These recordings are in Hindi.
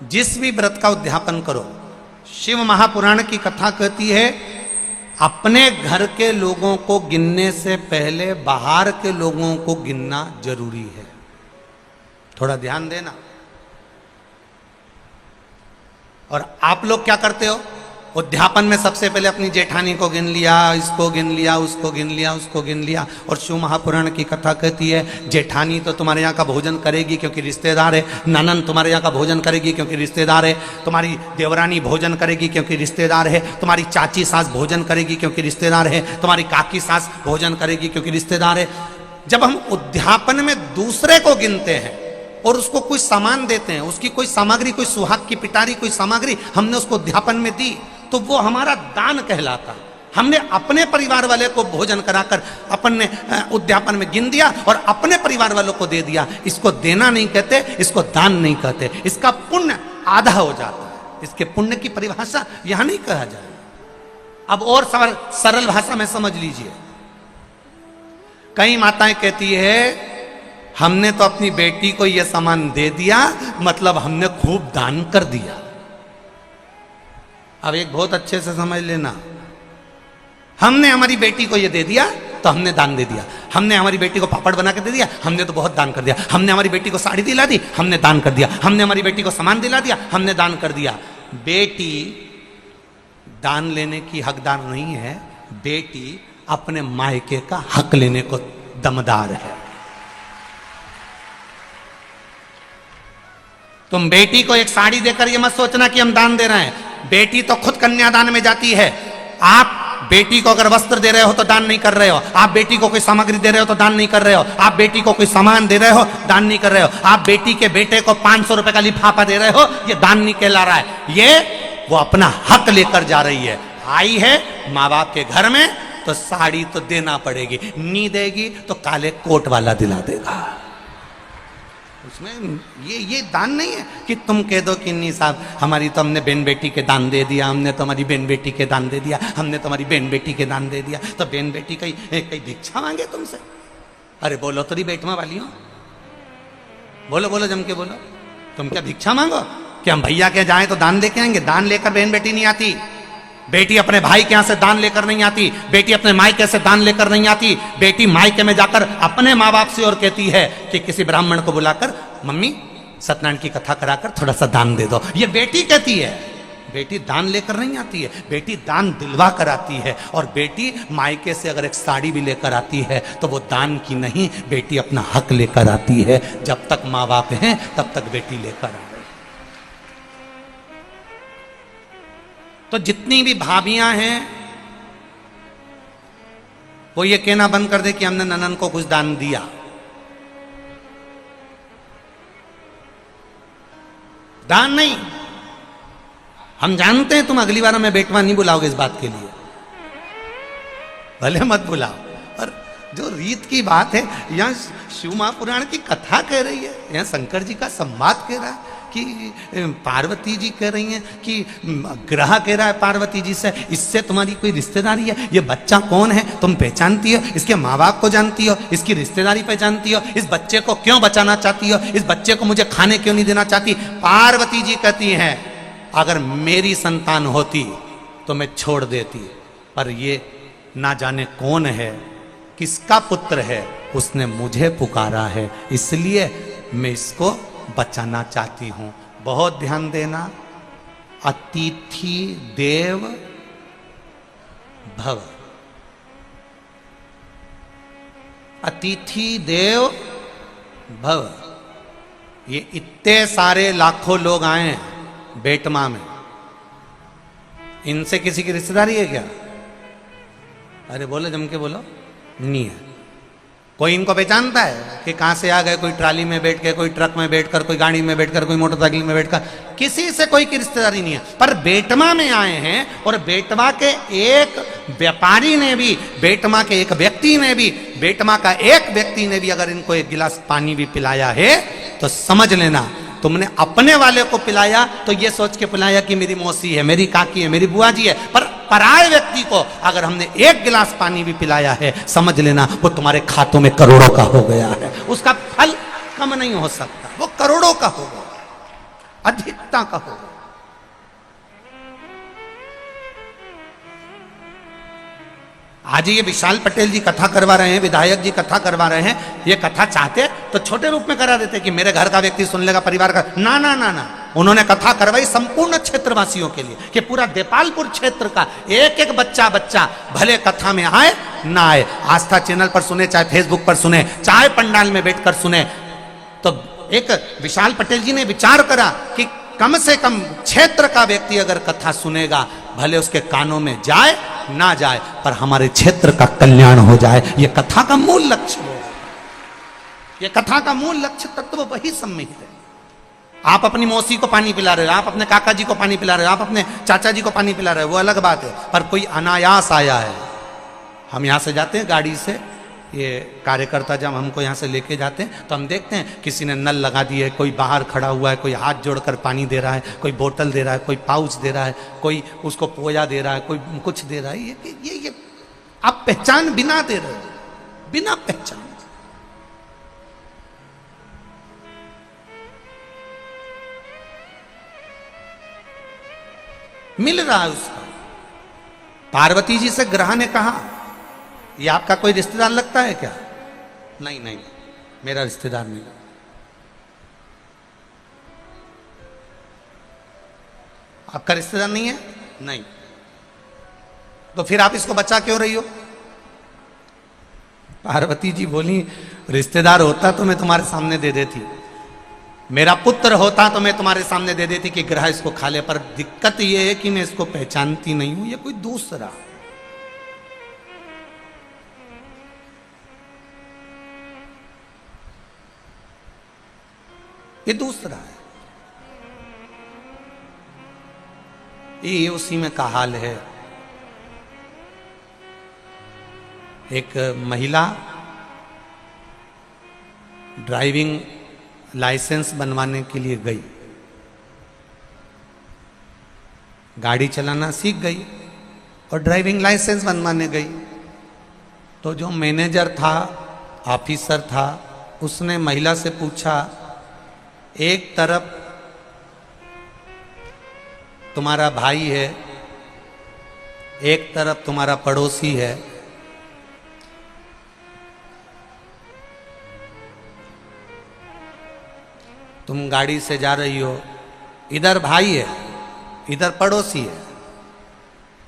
जिस भी व्रत का उद्यापन करो, शिव महापुराण की कथा कहती है अपने घर के लोगों को गिनने से पहले बाहर के लोगों को गिनना जरूरी है। थोड़ा ध्यान देना। और आप लोग क्या करते हो? उद्यापन में सबसे पहले अपनी जेठानी को गिन लिया, इसको गिन लिया, उसको गिन लिया, उसको गिन लिया। और शिव महापुराण की कथा कहती है जेठानी तो तुम्हारे यहाँ का भोजन करेगी क्योंकि रिश्तेदार है, ननन तुम्हारे यहाँ का भोजन करेगी क्योंकि रिश्तेदार है, तुम्हारी देवरानी भोजन करेगी क्योंकि रिश्तेदार है, तुम्हारी चाची सास भोजन करेगी क्योंकि रिश्तेदार है, तुम्हारी काकी सास भोजन करेगी क्योंकि रिश्तेदार है। जब हम उद्यापन में दूसरे को गिनते हैं और उसको कोई सामान देते हैं, उसकी कोई सामग्री, कोई सुहाग की पिटारी, कोई सामग्री हमने उसको उद्यापन में दी, तो वो हमारा दान कहलाता। हमने अपने परिवार वाले को भोजन कराकर अपन ने उद्यापन में गिन दिया और अपने परिवार वालों को दे दिया। इसको देना नहीं कहते, इसको दान नहीं कहते, इसका पुण्य आधा हो जाता है। इसके पुण्य की परिभाषा यहां नहीं कहा जाए। अब और सरल भाषा में समझ लीजिए। कई माताएं कहती है हमने तो अपनी बेटी को यह सामान दे दिया, मतलब हमने खूब दान कर दिया। अब एक बहुत अच्छे से समझ लेना, हमने हमारी बेटी को यह दे दिया तो हमने दान दे दिया। हमने हमारी बेटी को पापड़ बना के दे दिया, हमने तो बहुत दान कर दिया। हमने हमारी बेटी को साड़ी दिला दी, हमने दान कर दिया। हमने हमारी बेटी को सामान दिला दिया, हमने दान कर दिया। बेटी दान लेने की हकदार नहीं है, बेटी अपने मायके का हक लेने को दमदार है। तुम बेटी को एक साड़ी देकर ये मत सोचना कि हम दान दे रहे हैं। बेटी तो खुद कन्यादान में जाती है। आप बेटी को अगर वस्त्र दे रहे हो तो दान नहीं कर रहे हो। आप बेटी को कोई सामग्री दे रहे हो तो दान नहीं कर रहे हो। आप बेटी को कोई सामान दे रहे हो, दान नहीं कर रहे हो। आप बेटी के बेटे को 500 रुपए का लिफाफा दे रहे हो, ये दान नहीं कहला रहा है। ये वो अपना हक लेकर जा रही है। आई है माँ बाप के घर में तो साड़ी तो देना पड़ेगी, नहीं देगी तो काले कोट वाला दिला देगा। उसमें ये दान नहीं है कि तुम कह दो कि नहीं साहब हमारी तो हमने बहन बेटी के दान दे दिया, हमने तो हमारी बहन बेटी के दान दे दिया, हमने तो हमारी बहन बेटी के दान दे दिया, तो बहन बेटी कहीं भिक्षा मांगे तुमसे? अरे बोलो तो बेटमा वाली हो, बोलो बोलो जम के बोलो। तुम क्या भिक्षा मांगो कि हम भैया के जाएं तो दान लेके आएंगे? दान लेकर बहन बेटी नहीं आती। बेटी अपने भाई के यहां से दान लेकर नहीं आती। बेटी अपने मायके से दान लेकर नहीं आती। बेटी मायके में जाकर अपने माँ बाप से और कहती है कि किसी ब्राह्मण को बुलाकर मम्मी सत्यनारायण की कथा कराकर थोड़ा सा दान दे दो। ये बेटी कहती है। बेटी दान लेकर नहीं आती है, बेटी दान दिलवा कर आती है। और बेटी मायके से अगर एक साड़ी भी लेकर आती है तो वो दान की नहीं, बेटी अपना हक लेकर आती है। जब तक माँ बाप हैं तब तक बेटी लेकर आ रही। तो जितनी भी भाभियां हैं वो ये कहना बंद कर दे कि हमने ननन को कुछ दान दिया। दान नहीं। हम जानते हैं तुम अगली बार हमें बेटवा नहीं बुलाओगे इस बात के लिए, भले मत बुलाओ। और जो रीत की बात है, यहाँ शिव महापुराण की कथा कह रही है, यहाँ शंकर जी का संवाद कह रहा है कि पार्वती जी कह रही हैं कि ग्रह कह रहा है पार्वती जी से, इससे तुम्हारी कोई रिश्तेदारी है? ये बच्चा कौन है तुम पहचानती हो? इसके माँ बाप को जानती हो? इसकी रिश्तेदारी पहचानती हो? इस बच्चे को क्यों बचाना चाहती हो? इस बच्चे को मुझे खाने क्यों नहीं देना चाहती? पार्वती जी कहती हैं अगर मेरी संतान होती तो मैं छोड़ देती, पर ये ना जाने कौन है, किसका पुत्र है, उसने मुझे पुकारा है, इसलिए मैं इसको बचाना चाहती हूं। बहुत ध्यान देना। अतिथि देव भव, अतिथि देव भव। ये इतने सारे लाखों लोग आए बेटमा में, इनसे किसी की रिश्तेदारी है क्या? अरे बोलो जम के बोलो, नहीं है। कोई इनको पहचानता है कि कहां से आ गए? कोई ट्राली में बैठ के, कोई ट्रक में बैठकर, कोई गाड़ी में बैठकर, कोई मोटरसाइकिल में बैठकर, किसी से कोई की रिश्तेदारी नहीं है। पर बेटमा में आए हैं और बेटमा के एक व्यापारी ने भी, बेटमा के एक व्यक्ति ने भी, बेटमा का एक व्यक्ति ने भी अगर इनको एक गिलास पानी भी पिलाया है तो समझ लेना तुमने अपने वाले को पिलाया तो ये सोच के पिलाया कि मेरी मौसी है, मेरी काकी है, मेरी बुआ जी है। पर पराये व्यक्ति को अगर हमने एक गिलास पानी भी पिलाया है, समझ लेना वो तुम्हारे खातों में करोड़ों का हो गया है। उसका फल कम नहीं हो सकता, वो करोड़ों का होगा। अधिकता का होगा। आज ये विशाल पटेल जी कथा करवा रहे हैं, विधायक जी कथा करवा रहे हैं, ये कथा चाहते तो छोटे रूप में करा देते कि मेरे घर का व्यक्ति सुन लेगा, परिवार का। ना ना ना ना, उन्होंने कथा करवाई संपूर्ण क्षेत्रवासियों के लिए कि पूरा देपालपुर क्षेत्र का एक एक बच्चा भले कथा में आए ना आए, आस्था चैनल पर सुने, चाहे फेसबुक पर सुने, चाहे पंडाल में बैठकर सुने। तो एक विशाल पटेल जी ने विचार करा कि कम से कम क्षेत्र का व्यक्ति अगर कथा सुनेगा, भले उसके कानों में जाए ना जाए, पर हमारे क्षेत्र का कल्याण हो जाए। यह कथा का मूल लक्ष्य है, यह कथा का मूल लक्ष्य तत्व वही सम्मिलित है। आप अपनी मौसी को पानी पिला रहे हो, आप अपने काका जी को पानी पिला रहे हो, आप अपने चाचा जी को पानी पिला रहे हो, वो अलग बात है। पर कोई अनायास आया है, हम यहां से जाते हैं गाड़ी से, ये कार्यकर्ता जब हमको यहाँ से लेके जाते हैं तो हम देखते हैं किसी ने नल लगा दिए, कोई बाहर खड़ा हुआ है, कोई हाथ जोड़कर पानी दे रहा है, कोई बोतल दे रहा है, कोई पाउच दे रहा है, कोई उसको पोया दे रहा है, कोई कुछ दे रहा है। ये आप पहचान बिना दे रहे हो, बिना पहचान। मिल रहा है उसका। पार्वती जी से ग्रह ने कहा, ये आपका कोई रिश्तेदार लगता है क्या? नहीं नहीं, मेरा रिश्तेदार नहीं। आपका रिश्तेदार नहीं है? नहीं। तो फिर आप इसको बचा क्यों रही हो? पार्वती जी बोली, रिश्तेदार होता तो मैं तुम्हारे सामने दे देती, मेरा पुत्र होता तो मैं तुम्हारे सामने दे देती कि ग्रह इसको खा ले। पर दिक्कत यह है कि मैं इसको पहचानती नहीं हूं, ये कोई दूसरा। ये दूसरा है। ये उसी में का हाल है। एक महिला ड्राइविंग लाइसेंस बनवाने के लिए गई, गाड़ी चलाना सीख गई और ड्राइविंग लाइसेंस बनवाने गई। तो जो मैनेजर था, ऑफिसर था, उसने महिला से पूछा, एक तरफ तुम्हारा भाई है, एक तरफ तुम्हारा पड़ोसी है, तुम गाड़ी से जा रही हो, इधर भाई है, इधर पड़ोसी है,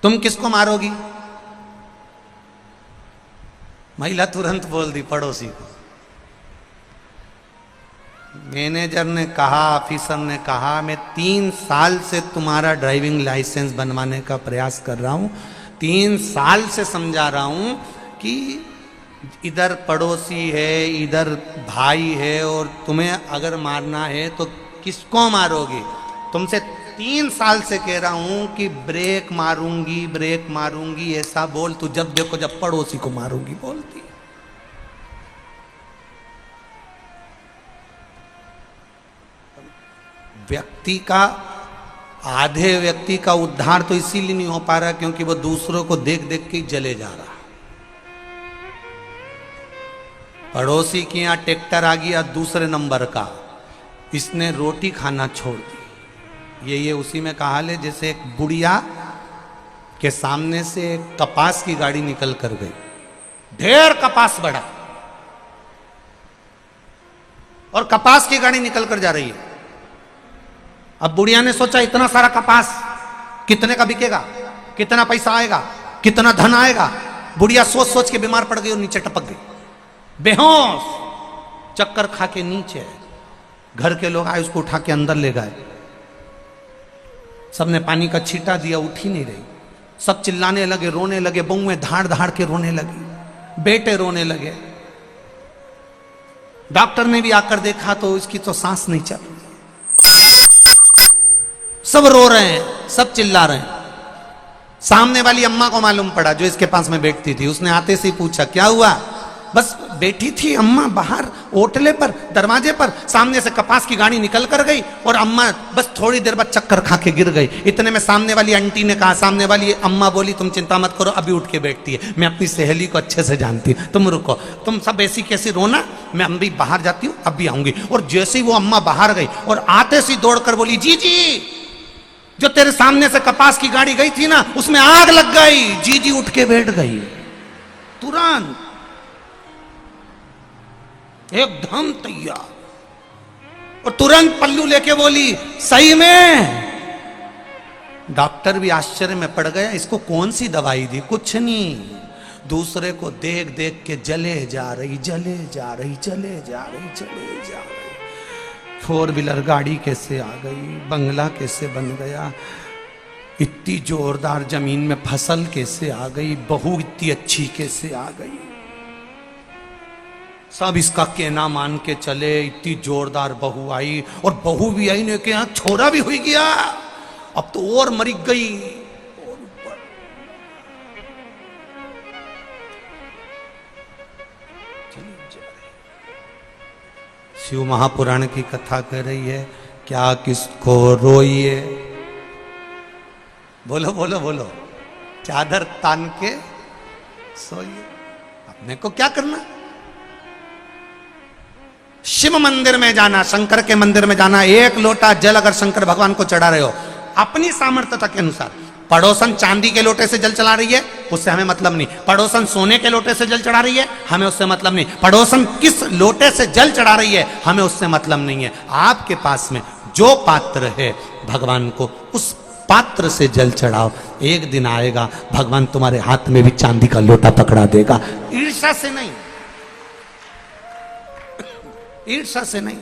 तुम किसको मारोगी? महिला तुरंत बोल दी, पड़ोसी को। मैनेजर ने कहा, ऑफिसर ने कहा, मैं 3 साल से तुम्हारा ड्राइविंग लाइसेंस बनवाने का प्रयास कर रहा हूं, 3 साल से समझा रहा हूं कि इधर पड़ोसी है, इधर भाई है, और तुम्हें अगर मारना है तो किसको मारोगी? तुमसे 3 साल से कह रहा हूं कि ब्रेक मारूंगी, ऐसा बोल, तू जब देखो जब पड़ोसी को मारूंगी बोलती। व्यक्ति का, आधे व्यक्ति का उद्धार तो इसीलिए नहीं हो पा रहा क्योंकि वो दूसरों को देख देख के जले जा रहा। पड़ोसी के यहां ट्रैक्टर आ गया दूसरे नंबर का, इसने रोटी खाना छोड़ दी। ये उसी में कहा ले, जैसे एक बुढ़िया के सामने से कपास की गाड़ी निकल कर गई, ढेर कपास बढ़ा और कपास की गाड़ी निकल कर जा रही है। अब बुढ़िया ने सोचा, इतना सारा कपास कितने का बिकेगा, कितना पैसा आएगा, कितना धन आएगा। बुढ़िया सोच सोच के बीमार पड़ गई और नीचे टपक गई, बेहोश, चक्कर खा के नीचे। घर के लोग आए, उसको उठा के अंदर ले गए, सबने पानी का छींटा दिया, उठ ही नहीं रही। सब चिल्लाने लगे, रोने लगे, बहुएं धाड़ धाड़ के रोने लगी, बेटे रोने लगे। डॉक्टर ने भी आकर देखा तो इसकी तो सांस नहीं चल रही, सब रो रहे हैं, सब चिल्ला रहे हैं। सामने वाली अम्मा को मालूम पड़ा, जो इसके पास में बैठती थी, उसने आते से ही पूछा, क्या हुआ? बस बैठी थी अम्मा बाहर ओटले पर, दरवाजे पर, सामने से कपास की गाड़ी निकल कर गई और अम्मा बस थोड़ी देर बाद चक्कर खा के गिर गई। इतने में सामने वाली आंटी ने कहा, सामने वाली अम्मा बोली तुम चिंता मत करो, अभी उठ के बैठती है, मैं अपनी सहेली को अच्छे से जानती हूँ, तुम रुको, तुम सब ऐसी कैसी रोना, मैं अम्बी बाहर जाती हूँ, अब भी आऊंगी। और जैसे ही वो अम्मा बाहर गई और आते सी दौड़कर बोली, जी जी जो तेरे सामने से कपास की गाड़ी गई थी ना उसमें आग लग गई। जी उठ के बैठ गई तुरंत, एकदम तैयार, और तुरंत पल्लू लेके बोली सही में। डॉक्टर भी आश्चर्य में पड़ गया, इसको कौन सी दवाई दी, कुछ नहीं, दूसरे को देख देख के जले जा रही, जले जा रही, जले जा रही, जले जा रही। फोर व्हीलर गाड़ी कैसे आ गई, बंगला कैसे बन गया, इतनी जोरदार जमीन में फसल कैसे आ गई, बहू इतनी अच्छी कैसे आ गई, सब इसका कहना मान के चले। इतनी जोरदार बहू आई, और बहू भी आई ने के यहां छोरा भी हुई गया, अब तो और मरी गई। शिव महापुराण की कथा कर रही है, क्या किसको रोइए, बोलो बोलो बोलो, चादर तान के सोइए, अपने को क्या करना। शिव मंदिर में जाना, शंकर के मंदिर में जाना, एक लोटा जल अगर शंकर भगवान को चढ़ा रहे हो अपनी सामर्थ्यता के अनुसार, पड़ोसन चांदी के लोटे से जल चढ़ा रही है उससे हमें मतलब नहीं, पड़ोसन सोने के लोटे से जल चढ़ा रही है हमें उससे मतलब नहीं, पड़ोसन किस लोटे से जल चढ़ा रही है हमें उससे मतलब नहीं है। आपके पास में जो पात्र है भगवान को उस पात्र से जल चढ़ाओ, एक दिन आएगा भगवान तुम्हारे हाथ में भी चांदी का लोटा पकड़ा देगा। ईर्ष्या से नहीं, ईर्ष्या से नहीं।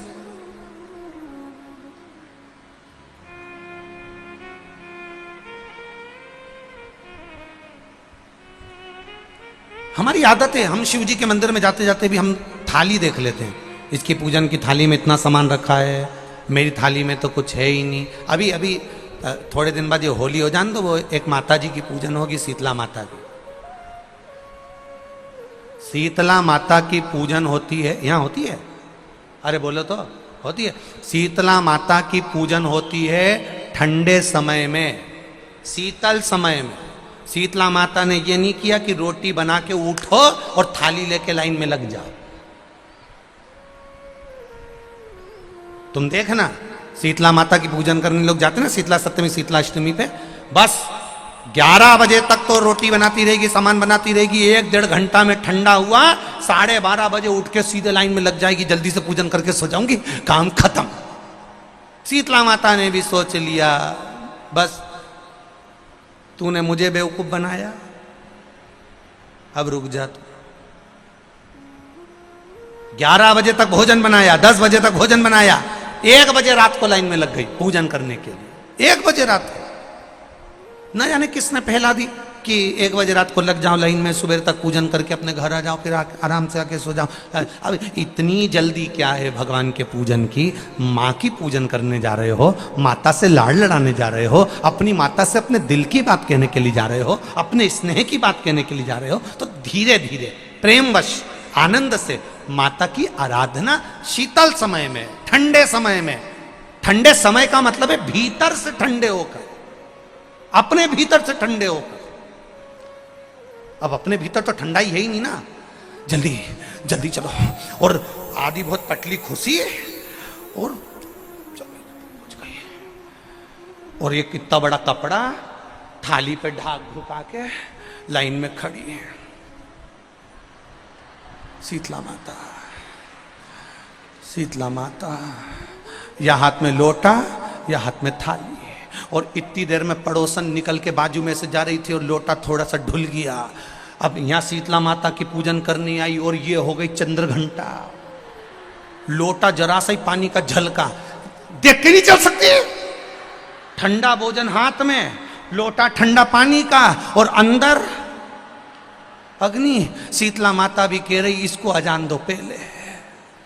हमारी आदत है, हम शिव जी के मंदिर में जाते जाते भी हम थाली देख लेते हैं, इसकी पूजन की थाली में इतना सामान रखा है, मेरी थाली में तो कुछ है ही नहीं। अभी अभी थोड़े दिन बाद ये होली हो जान, तो वो एक माता जी की पूजन होगी, शीतला माता की। शीतला माता की पूजन होती है, यहाँ होती है, अरे बोलो तो, होती है। शीतला माता की पूजन होती है ठंडे समय में, शीतल समय में। शीतला माता ने ये नहीं किया कि रोटी बना के उठो और थाली लेके लाइन में लग जाओ। तुम देखना शीतला माता की पूजन करने लोग जाते ना शीतला सप्तमी शीतला अष्टमी पे, बस 11 बजे तक तो रोटी बनाती रहेगी, सामान बनाती रहेगी, 1-1.5 घंटा में ठंडा हुआ, 12:30 बजे उठ के सीधे लाइन में लग जाएगी, जल्दी से पूजन करके सो जाऊंगी, काम खत्म। शीतला माता ने भी सोच लिया बस तूने मुझे बेवकूफ बनाया, अब रुक जा तू। 11 बजे तक भोजन बनाया, 10 बजे तक भोजन बनाया, 1 बजे रात को लाइन में लग गई पूजन करने के लिए। 1 बजे रात को, न जाने किसने पहला दी कि 1 बजे रात को लग जाओ लाइन में, सुबह तक पूजन करके अपने घर आ जाओ, फिर आराम से आके सो जाओ। अब इतनी जल्दी क्या है भगवान के पूजन की? माँ की पूजन करने जा रहे हो, माता से लाड़ लड़ाने जा रहे हो, अपनी माता से अपने दिल की बात कहने के लिए जा रहे हो, अपने स्नेह की बात कहने के लिए जा रहे हो, तो धीरे धीरे प्रेमवश आनंद से माता की आराधना शीतल समय में, ठंडे समय में। ठंडे समय का मतलब है भीतर से ठंडे होकर, अपने भीतर से ठंडे होकर। अब अपने भीतर तो ठंडा ही है ही नहीं ना, जल्दी जल्दी चलो। और आधी बहुत पतली खुशी है और और ये कितना बड़ा कपड़ा थाली पे ढाक ढुका के लाइन में खड़ी है शीतला माता। शीतला माता, या हाथ में लोटा या हाथ में थाली, और इतनी देर में पड़ोसन निकल के बाजू में से जा रही थी और लोटा थोड़ा सा ढुल गया। अब यहाँ शीतला माता की पूजन करनी आई और ये हो गई चंद्र घंटा। लोटा जरा सा ही पानी का झलका, देख के नहीं चल सकती। ठंडा भोजन हाथ में, लोटा ठंडा पानी का, और अंदर अग्नि। शीतला माता भी कह रही इसको अजान दो पहले,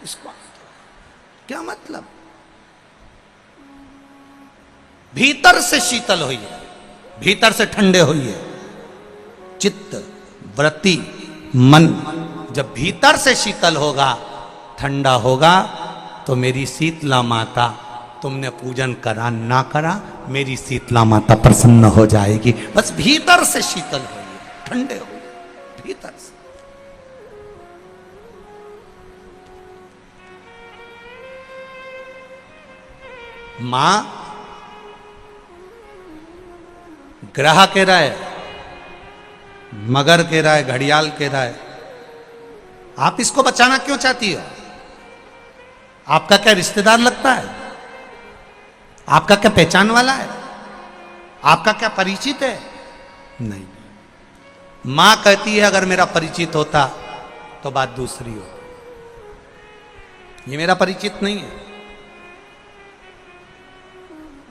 इसको क्या मतलब? भीतर से शीतल होइए, भीतर से ठंडे होइए। चित्त, वृत्ति, मन, जब भीतर से शीतल होगा, ठंडा होगा, तो मेरी शीतला माता, तुमने पूजन करा ना करा, मेरी शीतला माता प्रसन्न हो जाएगी। बस भीतर से शीतल होइए, ठंडे हो भीतर से। मां ग्रह कह रहा है, मगर कह रहा है, घड़ियाल कह रहा है, आप इसको बचाना क्यों चाहती हो? आपका क्या रिश्तेदार लगता है? आपका क्या पहचान वाला है? आपका क्या परिचित है? नहीं। मां कहती है अगर मेरा परिचित होता तो बात दूसरी हो। ये मेरा परिचित नहीं है।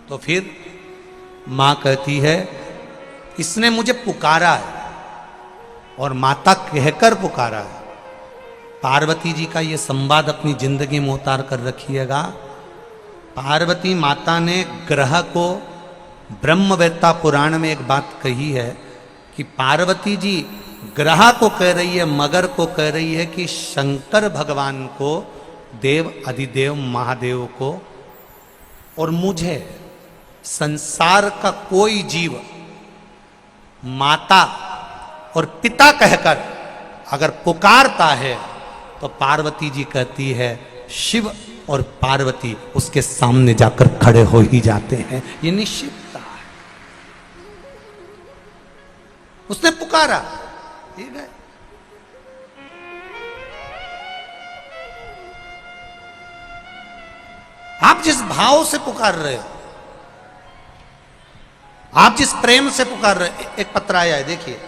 तो फिर मां कहती है इसने मुझे पुकारा है, और माता कहकर पुकारा है। पार्वती जी का ये संवाद अपनी जिंदगी में उतार कर रखिएगा। पार्वती माता ने ग्रह को, ब्रह्मवेत्ता पुराण में एक बात कही है कि पार्वती जी ग्रह को कह रही है, मगर को कह रही है कि शंकर भगवान को, देव अधिदेव महादेव को और मुझे, संसार का कोई जीव माता और पिता कहकर अगर पुकारता है तो पार्वती जी कहती है शिव और पार्वती उसके सामने जाकर खड़े हो ही जाते हैं। ये निश्चितता है। उसने पुकारा, ठीक है। आप जिस भाव से पुकार रहे हो, आप जिस प्रेम से पुकार रहे, एक पत्र आया है, देखिए।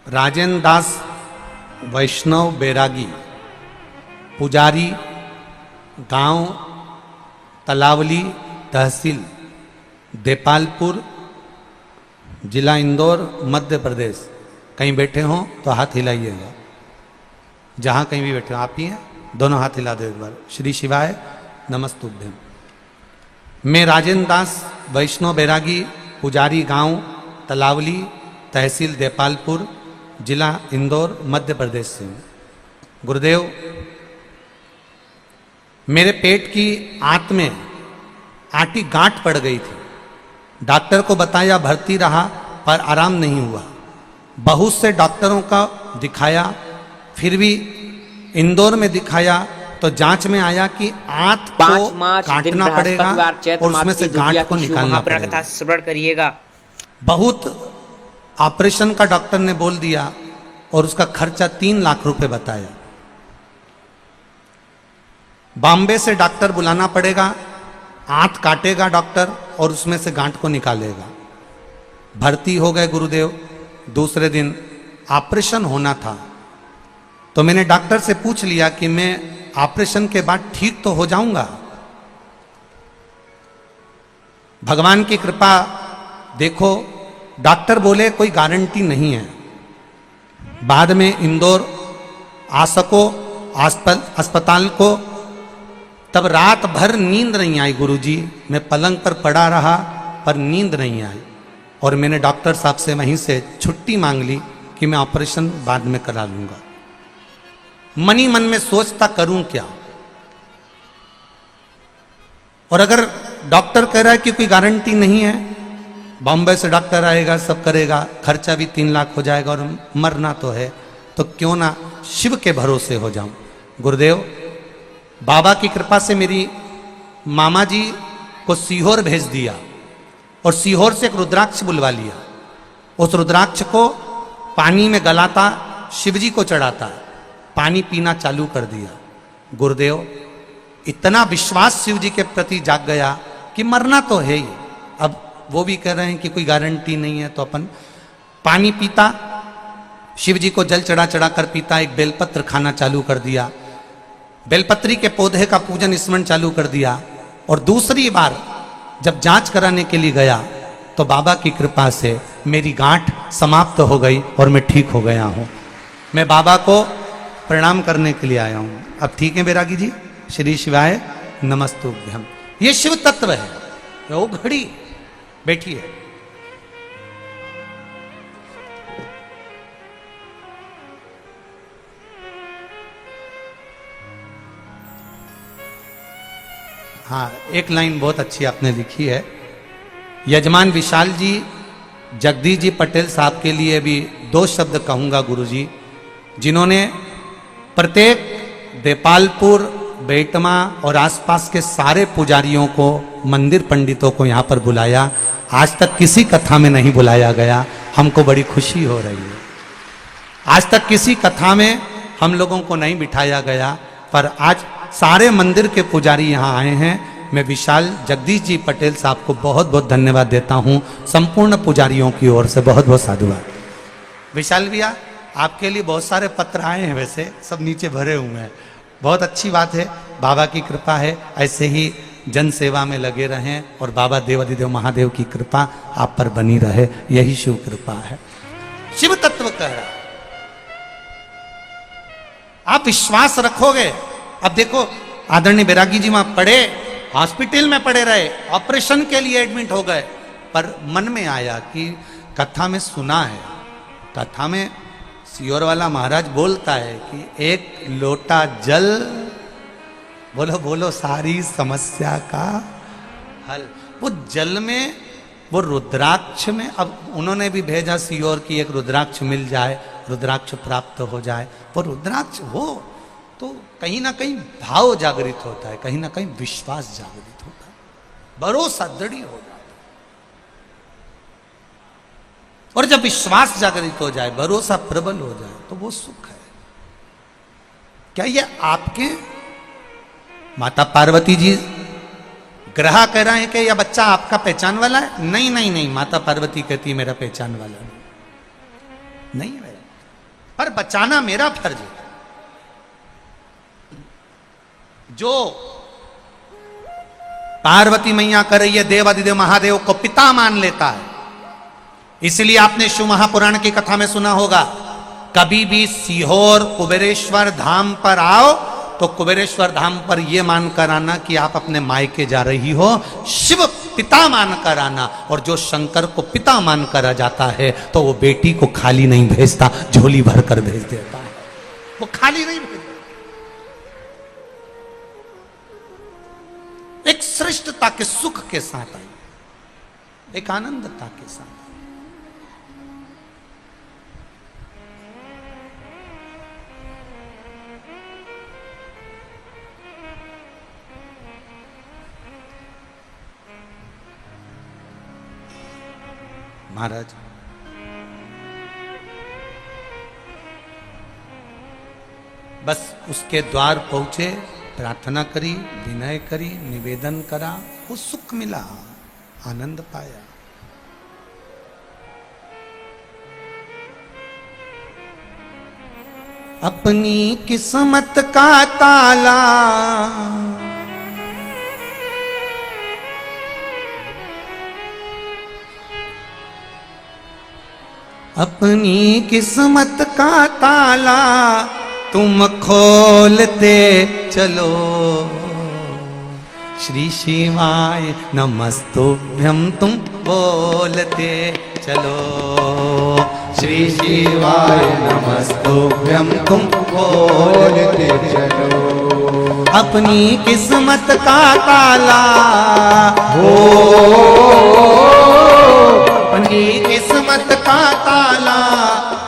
राजेंद्र दास वैष्णव बैरागी, पुजारी, गांव तलावली, तहसील देपालपुर, जिला इंदौर, मध्य प्रदेश। कहीं बैठे हों तो हाथ हिलाइएगा। जहां कहीं भी बैठे हो, आप ही हैं, दोनों हाथ हिला दो एक बार। श्री शिवाय नमस्तुभ्यम। मैं राजेंद्र दास वैष्णव बैरागी, पुजारी, गांव तलावली, तहसील देपालपुर, जिला इंदौर, मध्य प्रदेश से हूँ। गुरुदेव, मेरे पेट की आंत में आटी गांठ पड़ गई थी। डॉक्टर को बताया, भर्ती रहा, पर आराम नहीं हुआ। बहुत से डॉक्टरों का दिखाया, फिर भी इंदौर में दिखाया तो जांच में आया कि आंत को काटना पड़ेगा और उसमें से गांठ को निकालना पड़ेगा। स्मरण करिएगा। बहुत ऑपरेशन का डॉक्टर ने बोल दिया और उसका खर्चा 3 लाख रुपए बताया। बॉम्बे से डॉक्टर बुलाना पड़ेगा, आंत काटेगा डॉक्टर और उसमें से गांठ को निकालेगा। भर्ती हो गए गुरुदेव। दूसरे दिन ऑपरेशन होना था, तो मैंने डॉक्टर से पूछ लिया कि मैं ऑपरेशन के बाद ठीक तो हो जाऊंगा। भगवान की कृपा देखो, डॉक्टर बोले कोई गारंटी नहीं है। बाद में इंदौर आ सको अस्पताल को, तब रात भर नींद नहीं आई गुरुजी। मैं पलंग पर पड़ा रहा पर नींद नहीं आई, और मैंने डॉक्टर साहब से वहीं से छुट्टी मांग ली कि मैं ऑपरेशन बाद में करा लूंगा। मन ही मन में सोचता करूं क्या। और अगर डॉक्टर कह रहा है कि कोई गारंटी नहीं है, बॉम्बे से डॉक्टर आएगा, सब करेगा, खर्चा भी 3 लाख हो जाएगा और मरना तो है, तो क्यों ना शिव के भरोसे हो जाऊं। गुरुदेव, बाबा की कृपा से मेरी मामा जी को सीहोर भेज दिया और सीहोर से एक रुद्राक्ष बुलवा लिया। उस रुद्राक्ष को पानी में गलाता, शिव जी को चढ़ाता, पानी पीना चालू कर दिया। गुरुदेव, इतना विश्वास शिव जी के प्रति जाग गया कि मरना तो है ही। अब वो भी कह रहे हैं कि कोई गारंटी नहीं है, तो अपन पानी पीता, शिव जी को जल चढ़ा चढ़ा कर पीता। एक बेलपत्र खाना चालू कर दिया, बेलपत्री के पौधे का पूजन स्मरण चालू कर दिया। और दूसरी बार जब जांच कराने के लिए गया तो बाबा की कृपा से मेरी गांठ समाप्त हो गई और मैं ठीक हो गया हूं। मैं बाबा को प्रणाम करने के लिए आया हूं। अब ठीक है बैरागी जी? श्री शिवाय नमस्तुभ्यम। ये शिव तत्व है, वो घड़ी। बैठिए। हाँ, एक लाइन बहुत अच्छी आपने लिखी है। यजमान विशाल जी, जगदीश जी पटेल साहब के लिए भी 2 शब्द कहूंगा गुरुजी, जिन्होंने प्रत्येक देपालपुर, बेटमा और आसपास के सारे पुजारियों को, मंदिर पंडितों को यहाँ पर बुलाया। आज तक किसी कथा में नहीं बुलाया गया, हमको बड़ी खुशी हो रही है। आज तक किसी कथा में हम लोगों को नहीं बिठाया गया, पर आज सारे मंदिर के पुजारी यहाँ आए हैं। मैं विशाल जगदीश जी पटेल साहब को बहुत बहुत धन्यवाद देता हूँ, संपूर्ण पुजारियों की ओर से बहुत बहुत साधुवाद। विशाल भैया, आपके लिए बहुत सारे पत्र आए हैं, वैसे सब नीचे भरे हुए हैं। बहुत अच्छी बात है, बाबा की कृपा है। ऐसे ही जन सेवा में लगे रहें और बाबा देवाधिदेव महादेव की कृपा आप पर बनी रहे, यही शिव कृपा है। शिव तत्व कह रहा, आप विश्वास रखोगे। अब देखो, आदरणीय बैरागी जी वहां पड़े, हॉस्पिटल में पड़े रहे, ऑपरेशन के लिए एडमिट हो गए, पर मन में आया कि कथा में सुना है, कथा में सियोर वाला महाराज बोलता है कि एक लोटा जल, बोलो बोलो, सारी समस्या का हल। वो जल में, वो रुद्राक्ष में, अब उन्होंने भी भेजा सियोर की एक रुद्राक्ष मिल जाए, रुद्राक्ष प्राप्त हो जाए। वो रुद्राक्ष हो तो कहीं ना कहीं भाव जागृत होता है, कहीं ना कहीं विश्वास जागृत होता है, भरोसा दृढ़ हो जाता है। और जब विश्वास जागृत हो जाए, भरोसा प्रबल हो जाए, तो वो सुख है। क्या ये आपके माता पार्वती जी ग्रह कह रहे हैं कि यह बच्चा आपका पहचान वाला है? नहीं नहीं नहीं, माता पार्वती कहती है मेरा पहचान वाला नहीं है, पर बचाना मेरा फर्ज है। जो पार्वती मैया कर रही है, देवाधिदेव महादेव को पिता मान लेता है। इसलिए आपने शिव महापुराण की कथा में सुना होगा, कभी भी सीहोर कुबेरेश्वर धाम पर आओ तो कुबेरेश्वर धाम पर यह मानकर आना कि आप अपने मायके जा रही हो, शिव पिता मानकर आना। और जो शंकर को पिता मानकर आ जाता है तो वो बेटी को खाली नहीं भेजता, झोली भर कर भेज देता है। वो खाली नहीं भेजता, एक श्रेष्ठता के सुख के साथ आई, एक आनंदता के साथ। महाराज बस उसके द्वार पहुंचे, प्रार्थना करी, विनय करी, निवेदन करा, वो सुख मिला, आनंद पाया। अपनी किस्मत का ताला अपनी किस्मत का ताला तुम खोलते चलो। श्री शिवाय नमस्तुभ्यं तुम बोलते चलो। श्री शिवाय नमस्तुभ्यं तुम बोलते चलो। अपनी किस्मत का ताला हो, अपनी किस्मत का ताला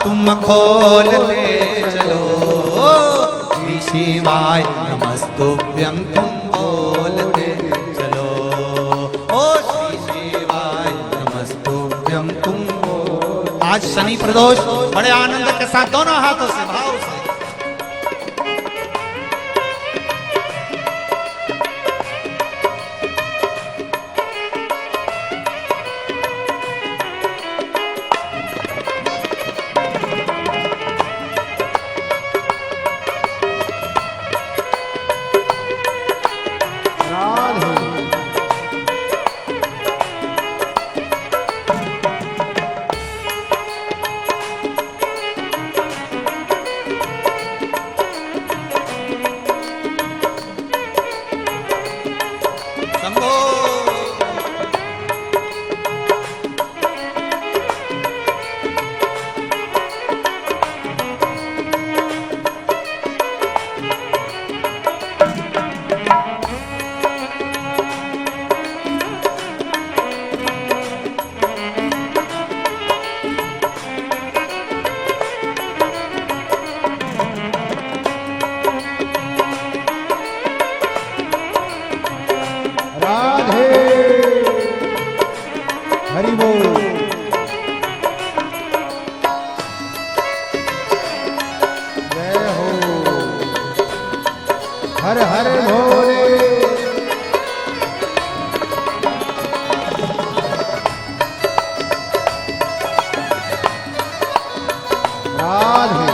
तुम खोलते चलो। श्री शिवाय नमस्तुभ्यं तुम बोलते चलो। ओ श्री शिवाय नमस्तुभ्यं तुम बोल। आज शनि प्रदोष बड़े आनंद के साथ दोनों हाथों से भाव से भोले राधे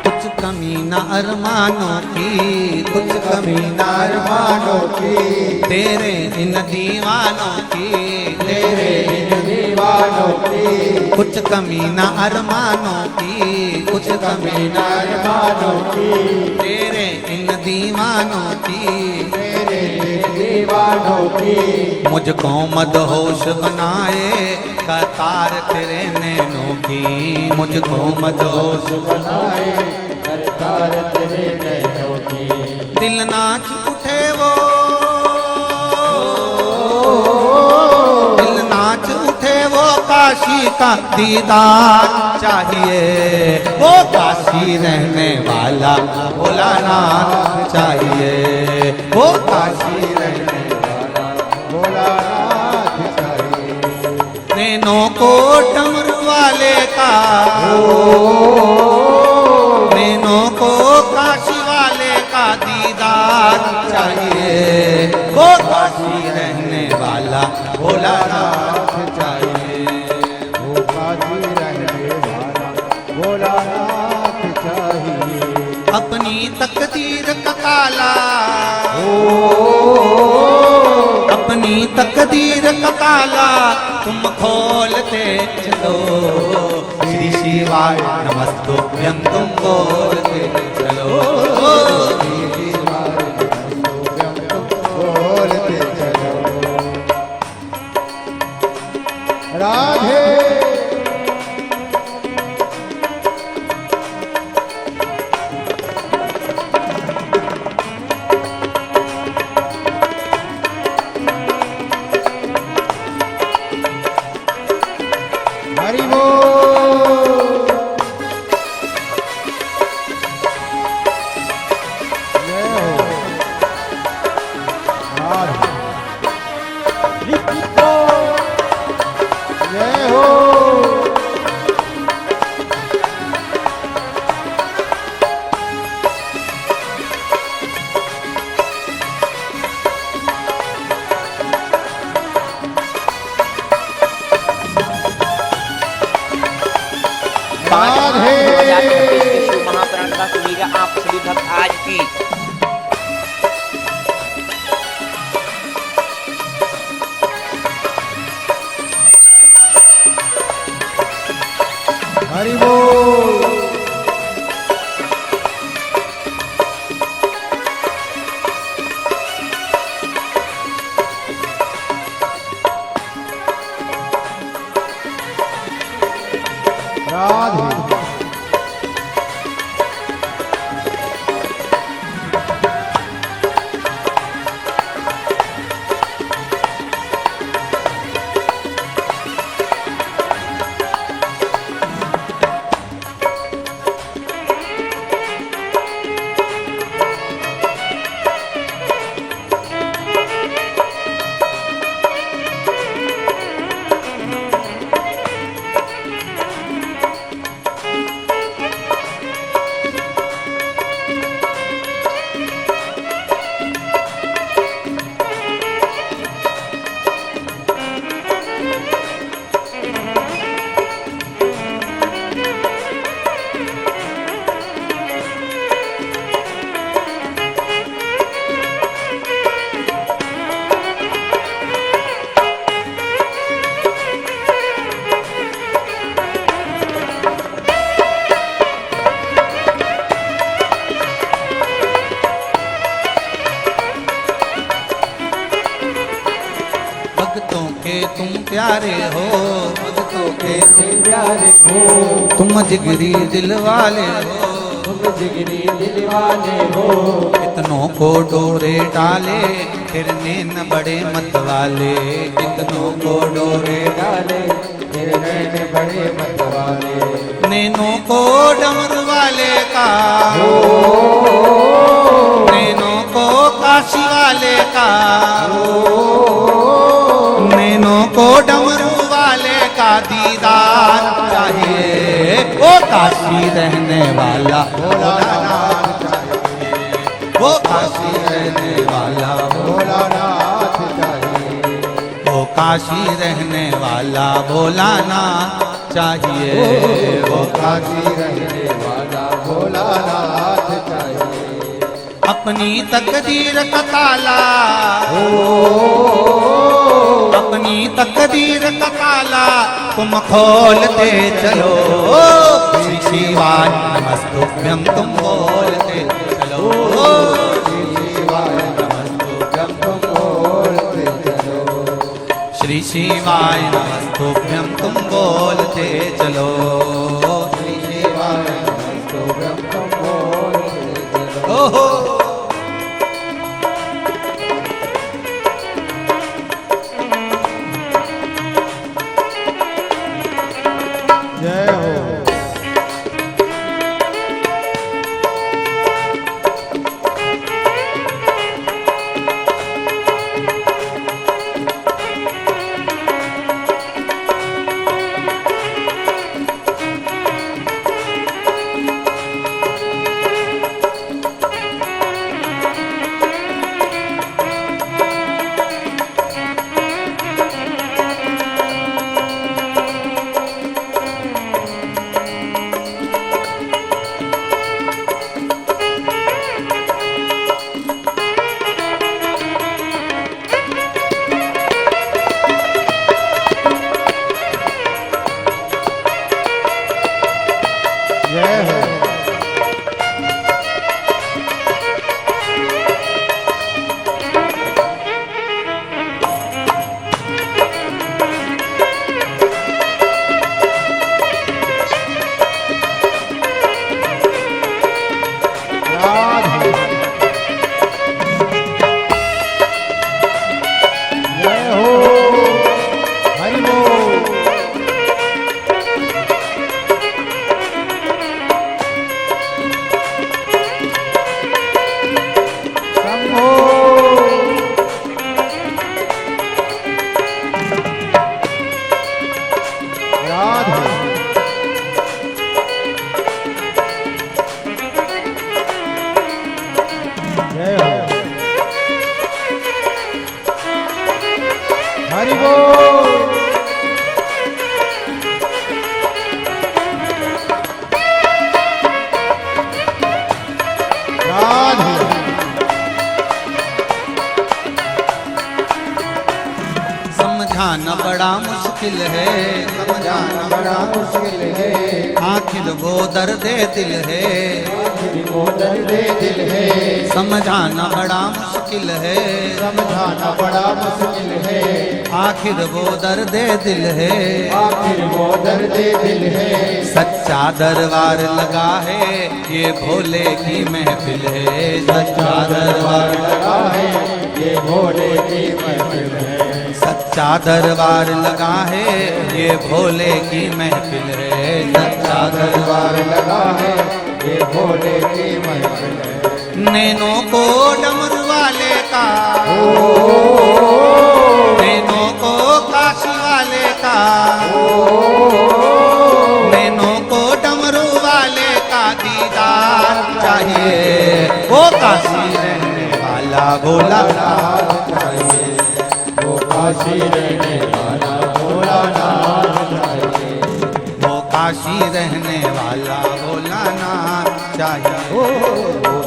कुछ कमी न अरमानों की, कुछ कमी न अरमानों की, तेरे इन दीवानों की, तेरे इन दीवानों की, कुछ कमी न अरमानों की, कुछ कमी न अरमानों की, तेरे इन दीवानों की, तेरे इन दीवानों की, मुझको मदहोश बनाए कतार तेरे नैनों की, मुझको मदहोश बनाए करतार तेरे नैनों की, दिल नाच उठे वो, दिल नाच उठे वो काशी का दीदार चाहिए, वो काशी रहने वाला भोलानाथ चाहिए, वो काशी रहने भोलानाथ चाहिए, नैनों को डमरू वाले का, नैनों को काशी वाले का दीदार चाहिए, वो काशी रहने वाला भोलानाथ चाहिए, वो काशी रहने वाला भोलानाथ चाहिए, अपनी तकदीर का ताला, अपनी तकदीर का ताला तुम खोलते चलो, श्री शिवाय नमस्तुभ्यं तुम बोलते चलो, बोलते चलो, राधे हरि बोल, जय हो राधे, जय हो राधे शिव महाप्राण का सुनिएगा आप सभी भक्त आज की। हरि बोल, राधे प्यारे हो, मुझको कैसे प्यारे हो, तुम जिगरी दिल वाले हो, तुम जिगरी दिल वाले हो, कितनों को डोरे डाले फिरने न बड़े मत वाले, कितनों को डोरे डाले तेरे नैन बड़े मत वाले, नैनों को डमरू वाले का, नैनों को काशी वाले का, नैनों को डमरू वाले का दीदार चाहिए, वो काशी रहने वाला भोलानाथ चाहिए, वो काशी रहने वाला भोलानाथ चाहिए, वो काशी रहने वाला भोलानाथ चाहिए, वो काशी रहने वाला भोलानाथ चाहिए, अपनी तकदीर का ताला, अपनी तकदीर का ताला तुम खोलते चलो, श्री शिवाय नमस्तुभ्यं तुम बोलते चलो, शिवाय नमस्तुभ्यं तुम बोलते चलो, श्री शिवाय नमस्तुभ्यं तुम बोलते चलो, श्री शिवाय नमस्तुभ्यं तुम बोलते चलो। ओहो जय हो। जय हो। राधे। जय हो। हरि बोल। शंभो। राधे। जय हो। हरि बोल। राधे। समझाना बड़ा मुश्किल है, समझाना बड़ा मुश्किल है, आखिर वो दर्द दिल है, वो दर्द दिल है, समझाना बड़ा मुश्किल है, समझाना बड़ा मुश्किल है, आखिर वो दर्द दिल है, आखिर वो दर्द दिल है, सच्चा दरबार लगा है ये भोले की महफिल है, सच्चा दरबार लगा है ये भोले की महफिल है, सच्चा दरबार लगा है ये भोले की महफिल है, सच्चा दरबार लगा है ये भोले की महफिल है, नैनों को डमरू वाले का, नैनों को काशी वाले का, नैनों को डमरू वाले का दीदार चाहिए, वो काशी रहने वाला भोलानाथ चाहिए, वो काशी रहने वाला भोलानाथ चाहिए, वो काशी रहने वाला भोलानाथ चाहिए, वो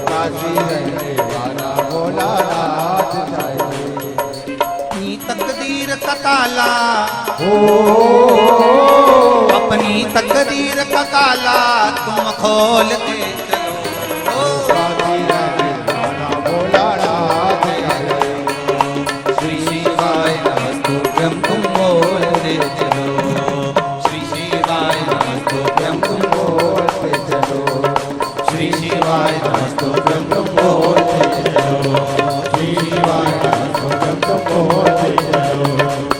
काशी रहने वाला भोलानाथ चाहिए, अपनी तकदीर का ताला, अपनी तकदीर का ताला तुम खोलते चलो, काशी रहने वाला भोलानाथ चाहिए, श्री शिवाय नमस्तुभ्यं तुम बोल शिवाय नमस्तुभ्यं शंभो जय जय श्री शिवाय नमस्तुभ्यं शंभो जय जय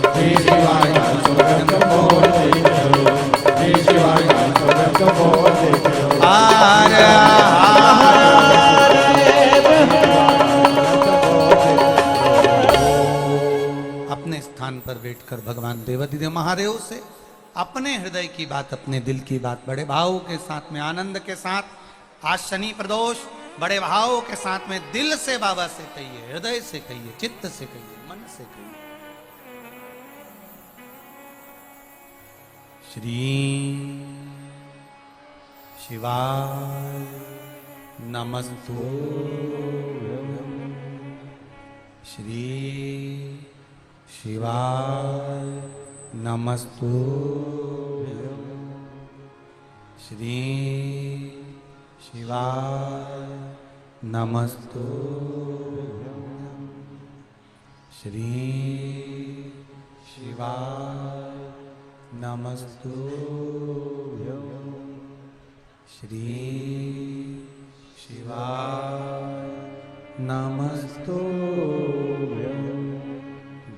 श्री शिवाय नमस्तुभ्यं शंभो जय जय श्री शिवाय नमस्तुभ्यं शंभो जय जय अपने स्थान पर बैठकर भगवान देवाधिदेव महादेव से अपने हृदय की बात, अपने दिल की बात बड़े भाव के साथ में, आनंद के साथ, आज शनि प्रदोष, बड़े भाव के साथ में दिल से बाबा से कहिए, हृदय से कहिए, चित्त से कहिए, मन से कहिए। श्री शिवाय नमस्तुभ्यं श्री शिवाय नमस्तुभ्यं श्री शिवाय नमस्तुभ्यं श्री शिवाय नमस्तुभ्यं श्री शिवाय नमस्तुभ्यं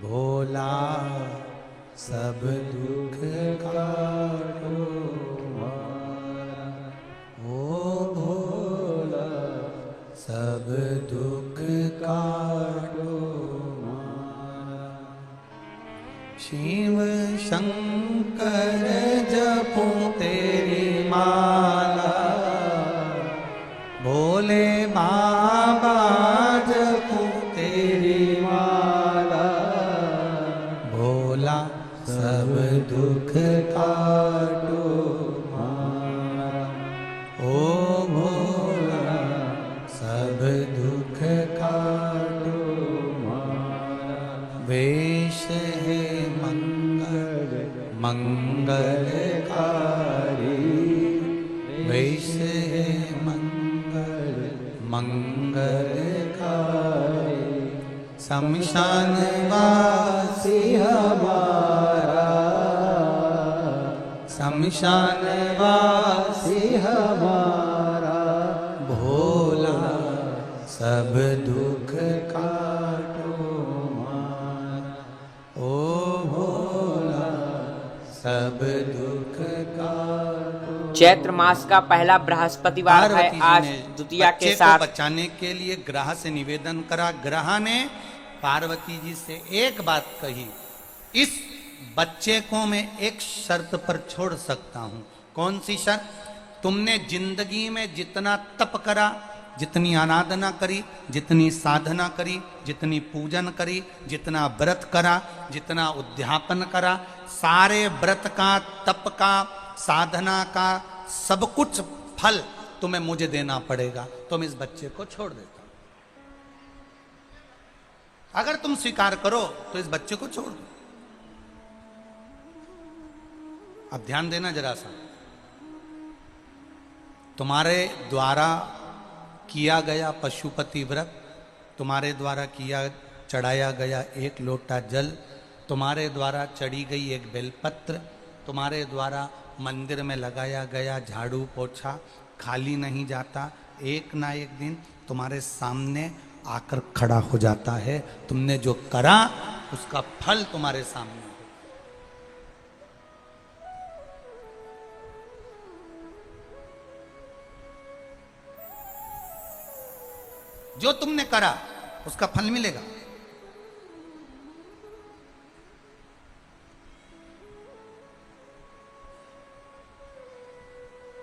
भोला सब दुख काटो हमारा, ओ भोला सब दुख काटो हमारा। शिव शंकर जपो तेरी माला, भोले बाबा जपो तेरी माला, भोला सब दुख काटो हमारा, ओ भोला सब दुख काटो हमारा। वेश है मंगल मंगलकारी, वेश है मंगल मंगलकारी, शमशान वासी हमारा, शमशान वासी हमारा, भोला सब दुख काटो हमारा, ओ भोला सब दुख काटो। चैत्र मास का पहला बृहस्पतिवार है आज द्वितीया के साथ। बचाने के लिए ग्रह से निवेदन करा। ग्रह ने पार्वती जी से एक बात कही, इस बच्चे को मैं एक शर्त पर छोड़ सकता हूं। कौन सी शर्त? तुमने जिंदगी में जितना तप करा, जितनी आराधना करी, जितनी साधना करी, जितनी पूजन करी, जितना व्रत करा, जितना उद्यापन करा, सारे व्रत का, तप का, साधना का सब कुछ फल तुम्हें मुझे देना पड़ेगा। तुम इस बच्चे को छोड़ देता। अगर तुम स्वीकार करो तो इस बच्चे को छोड़ दो। अब ध्यान देना जरा सा, तुम्हारे द्वारा किया गया पशुपति व्रत, तुम्हारे द्वारा किया चढ़ाया गया एक लोटा जल, तुम्हारे द्वारा चढ़ी गई एक बेलपत्र, तुम्हारे द्वारा मंदिर में लगाया गया झाड़ू पोछा खाली नहीं जाता। एक ना एक दिन तुम्हारे सामने आकर खड़ा हो जाता है। तुमने जो करा उसका फल तुम्हारे सामने। जो तुमने करा उसका फल मिलेगा।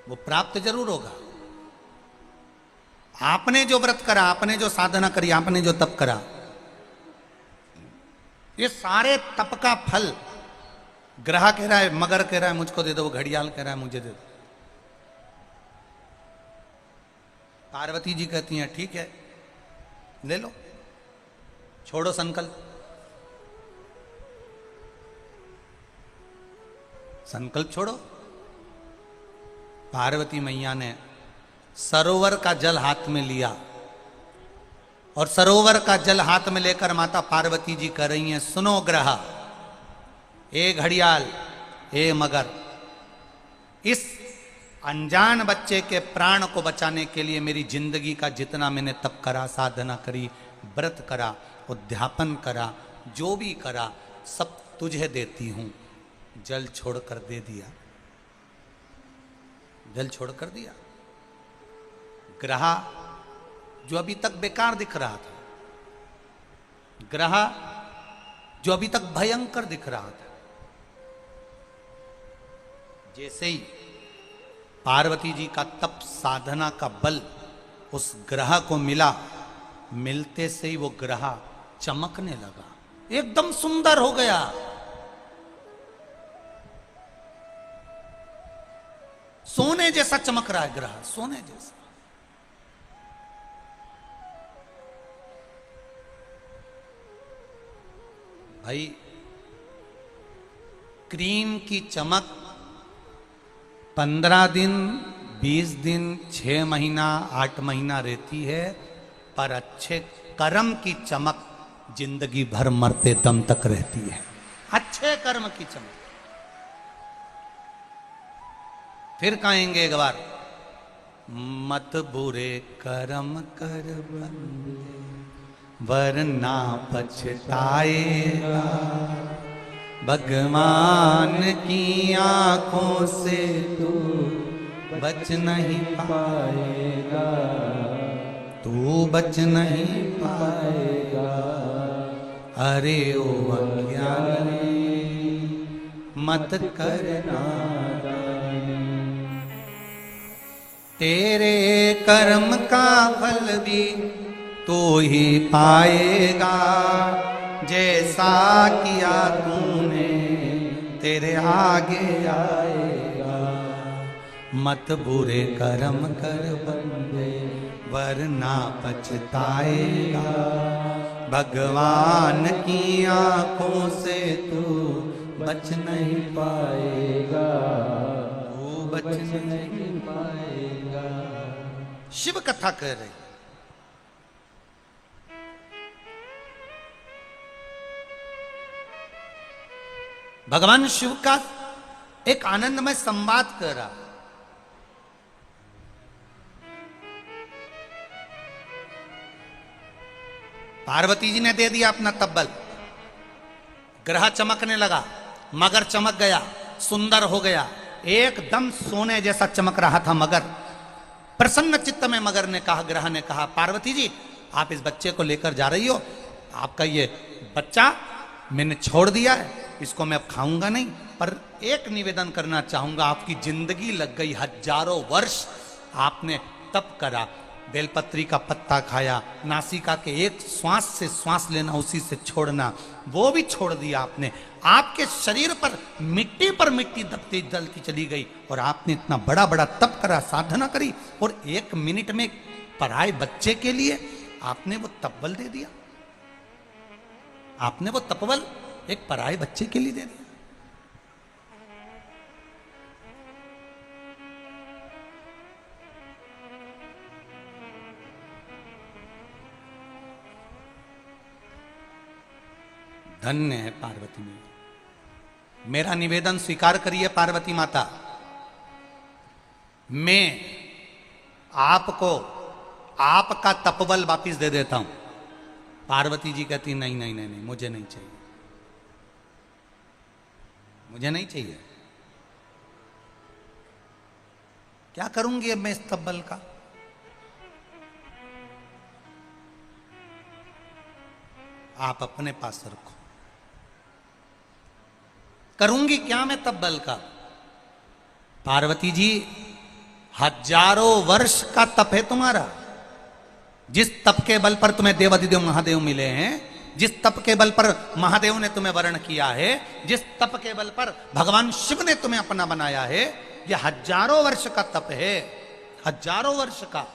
वो प्राप्त जरूर होगा। आपने जो व्रत करा, आपने जो साधना करी, आपने जो तप करा, ये सारे तप का फल ग्रह कह रहा है, मगर कह रहा है मुझको दे दो, वो घड़ियाल कह रहा है मुझे दे दो। पार्वती जी कहती हैं ठीक है ले लो, छोड़ो संकल्प। संकल्प छोड़ो। पार्वती मैया ने सरोवर का जल हाथ में लिया और सरोवर का जल हाथ में लेकर माता पार्वती जी कह रही हैं, सुनो ग्रह, ए घड़ियाल, ए मगर, इस अनजान बच्चे के प्राण को बचाने के लिए मेरी जिंदगी का जितना मैंने तप करा, साधना करी, व्रत करा, उद्यापन करा, जो भी करा, सब तुझे देती हूं। जल छोड़कर दे दिया, जल छोड़कर दिया। ग्रह जो अभी तक बेकार दिख रहा था, ग्रह जो अभी तक भयंकर दिख रहा था, जैसे ही पार्वती जी का तप साधना का बल उस ग्रह को मिला, मिलते से ही वो ग्रह चमकने लगा, एकदम सुंदर हो गया। सोने जैसा चमक रहा है ग्रह, सोने जैसा। भाई क्रीम की चमक 15 दिन, 20 दिन, 6 महीना, 8 महीना रहती है, पर अच्छे कर्म की चमक जिंदगी भर मरते दम तक रहती है। अच्छे कर्म की चमक। फिर कहेंगे एक बार, मत बुरे कर्म कर बंदे वरना पछताएगा, भगवान की आंखों से तू बच नहीं पाएगा, तू बच नहीं पाएगा। अरे ओ अज्ञानी मत करना, तेरे कर्म का फल भी तू ही पाएगा, जैसा किया तूने तेरे आगे आएगा। मत बुरे कर्म कर बंदे वरना पछताएगा, भगवान की आंखों से तू बच नहीं पाएगा, तू बच नहीं पाएगा। शिव कथा कह रही, भगवान शिव का एक आनंदमय संवाद कर रहा। पार्वती जी ने दे दिया अपना तब्बल, ग्रह चमकने लगा, मगर चमक गया, सुंदर हो गया, एकदम सोने जैसा चमक रहा था मगर। प्रसन्न चित्त में मगर ने कहा, ग्रह ने कहा, पार्वती जी आप इस बच्चे को लेकर जा रही हो, आपका ये बच्चा मैंने छोड़ दिया है, इसको मैं अब खाऊंगा नहीं, पर एक निवेदन करना चाहूंगा, आपकी जिंदगी लग गई, हजारों वर्ष आपने तप करा, बेलपत्री का पत्ता खाया, नासिका के एक श्वास से श्वास लेना, उसी से छोड़ना, वो भी छोड़ दिया आपने। आपके शरीर पर मिट्टी दबती जलती चली गई, और आपने इतना बड़ा बड़ा तप करा, साधना करी, और 1 मिनट में पराए बच्चे के लिए आपने वो तपबल दे दिया। आपने वो तपबल एक पराए बच्चे के लिए दे दिया। धन्य है पार्वती में। मेरा निवेदन स्वीकार करिए पार्वती माता, मैं आपको आपका तपबल वापिस दे देता हूं। पार्वती जी कहती नहीं नहीं नहीं नहीं, मुझे नहीं चाहिए, मुझे नहीं चाहिए। क्या करूंगी अब मैं इस तपबल का? आप अपने पास रखो। करूंगी क्या मैं तपबल का? पार्वती जी हजारों वर्ष का तप है तुम्हारा। जिस तप के बल पर तुम्हें देवाधिदेव महादेव मिले हैं, जिस तप के बल पर महादेव ने तुम्हें वर्ण किया है, जिस तप के बल पर भगवान शिव ने तुम्हें अपना बनाया है, यह हजारों वर्ष का तप है, हजारों वर्ष का।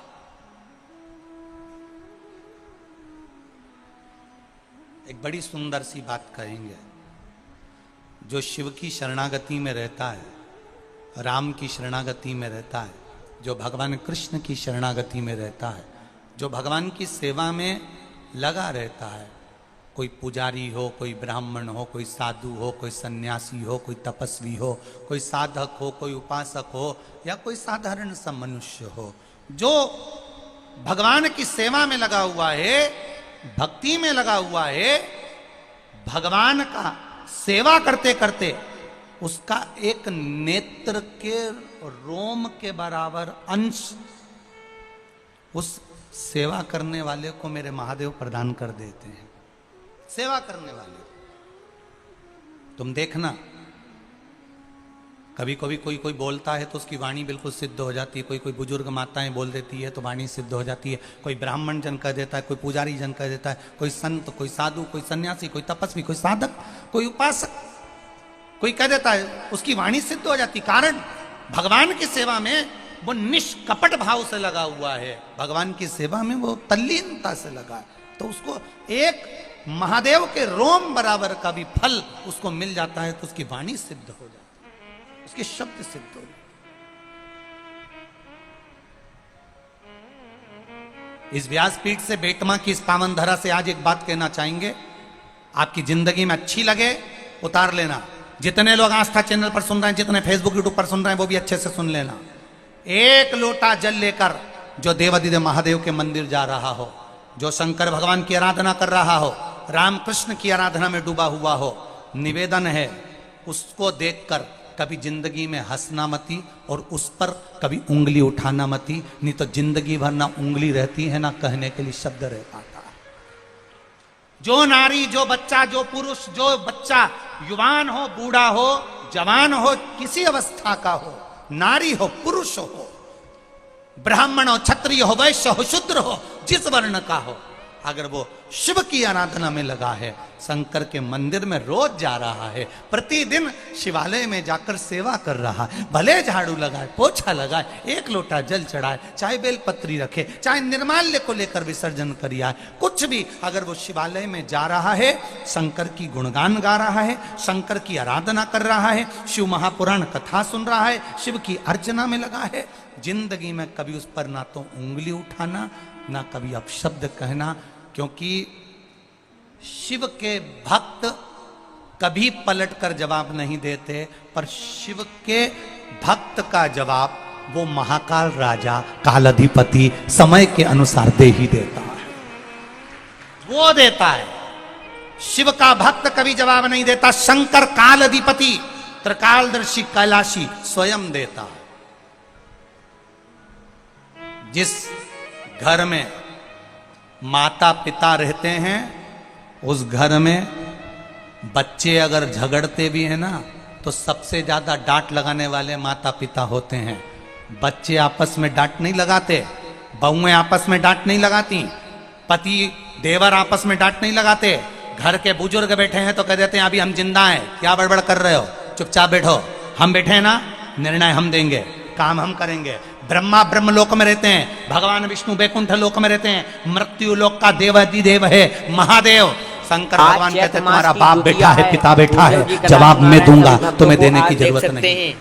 एक बड़ी सुंदर सी बात कहेंगे, जो शिव की शरणागति में रहता है, राम की शरणागति में रहता है, जो भगवान कृष्ण की शरणागति में रहता है, जो भगवान की सेवा में लगा रहता है, कोई पुजारी हो, कोई ब्राह्मण हो, कोई साधु हो, कोई सन्यासी हो, कोई तपस्वी हो, कोई साधक हो, कोई उपासक हो, या कोई साधारण सा मनुष्य हो, जो भगवान की सेवा में लगा हुआ है, भक्ति में लगा हुआ है, भगवान का सेवा करते करते उसका एक नेत्र के रोम के बराबर अंश उस सेवा करने वाले को मेरे महादेव प्रदान कर देते हैं। सेवा करने वाले तुम देखना, कभी कभी कोई कोई बोलता है तो उसकी वाणी बिल्कुल सिद्ध हो जाती है, कोई कोई बुजुर्ग माताएं बोल देती है तो वाणी सिद्ध हो जाती है, कोई ब्राह्मण जन कह देता है, कोई पुजारी जन कह देता है, कोई संत, कोई साधु, कोई सन्यासी, कोई तपस्वी, कोई साधक, कोई उपासक, कोई कह देता है, उसकी वाणी सिद्ध हो जाती। कारण भगवान की सेवा में वो निष्कपट भाव से लगा हुआ है, भगवान की सेवा में वो तल्लीनता से लगा है, तो उसको एक महादेव के रोम बराबर का भी फल उसको मिल जाता है, तो उसकी वाणी सिद्ध हो जाती है, उसके शब्द सिद्ध हो जाते। इस व्यासपीठ से बेटमा की इस पावन धरा से आज एक बात कहना चाहेंगे, आपकी जिंदगी में अच्छी लगे उतार लेना। जितने लोग आस्था चैनल पर सुन रहे हैं, जितने फेसबुक यूट्यूब पर सुन रहे हैं, वो भी अच्छे से सुन लेना। एक लोटा जल लेकर जो देवादिदेव महादेव के मंदिर जा रहा हो, जो शंकर भगवान की आराधना कर रहा हो, रामकृष्ण की आराधना में डूबा हुआ हो, निवेदन है उसको देखकर कभी जिंदगी में हंसना मती और उस पर कभी उंगली उठाना मती, नहीं तो जिंदगी भर ना उंगली रहती है ना कहने के लिए शब्द रह पाता है। जो नारी, जो बच्चा, जो पुरुष, जो बच्चा युवान हो, बूढ़ा हो, जवान हो, किसी अवस्था का हो, नारी हो, पुरुष हो, ब्राह्मण हो, क्षत्रिय हो, वैश्य हो, शूद्र हो, जिस वर्ण का हो, अगर वो शिव की आराधना में लगा है, शंकर के मंदिर में रोज जा रहा है, प्रतिदिन शिवालय में जाकर सेवा कर रहा है, भले झाड़ू लगाए, पोछा लगाए, एक लोटा जल चढ़ाए, चाहे बेलपत्री रखे, चाहे निर्माल्य को लेकर विसर्जन करिए, कुछ भी, अगर वो शिवालय में जा रहा है, शंकर की गुणगान गा रहा है, शंकर की आराधना कर रहा है, शिव महापुराण कथा सुन रहा है, शिव की अर्चना में लगा है, जिंदगी में कभी उस पर ना तो उंगली उठाना, ना कभी अपशब्द कहना, क्योंकि शिव के भक्त कभी पलट कर जवाब नहीं देते, पर शिव के भक्त का जवाब वो महाकाल राजा, कालाधिपति समय के अनुसार दे ही देता है, वो देता है। शिव का भक्त कभी जवाब नहीं देता, शंकर कालाधिपति त्रिकालदर्शी कैलाशी स्वयं देता है। जिस घर में माता पिता रहते हैं, उस घर में बच्चे अगर झगड़ते भी हैं ना, तो सबसे ज्यादा डांट लगाने वाले माता पिता होते हैं। बच्चे आपस में डांट नहीं लगाते, बहुएं आपस में डांट नहीं लगाती, पति देवर आपस में डांट नहीं लगाते। घर के बुजुर्ग बैठे हैं तो कह देते हैं अभी हम जिंदा हैं, क्या बड़बड़ कर रहे हो, चुपचाप बैठो, हम बैठे हैं ना, निर्णय हम देंगे, काम हम करेंगे। ब्रह्मा ब्रह्म लोक में रहते हैं, भगवान विष्णु बैकुंठ लोक में रहते हैं, मृत्यु लोक का देवाधिदेव है महादेव। शंकर भगवान कहते तुम्हारा बाप बैठा है, पिता बैठा है, जवाब मैं दूंगा, तुम्हें देने की जरूरत नहीं।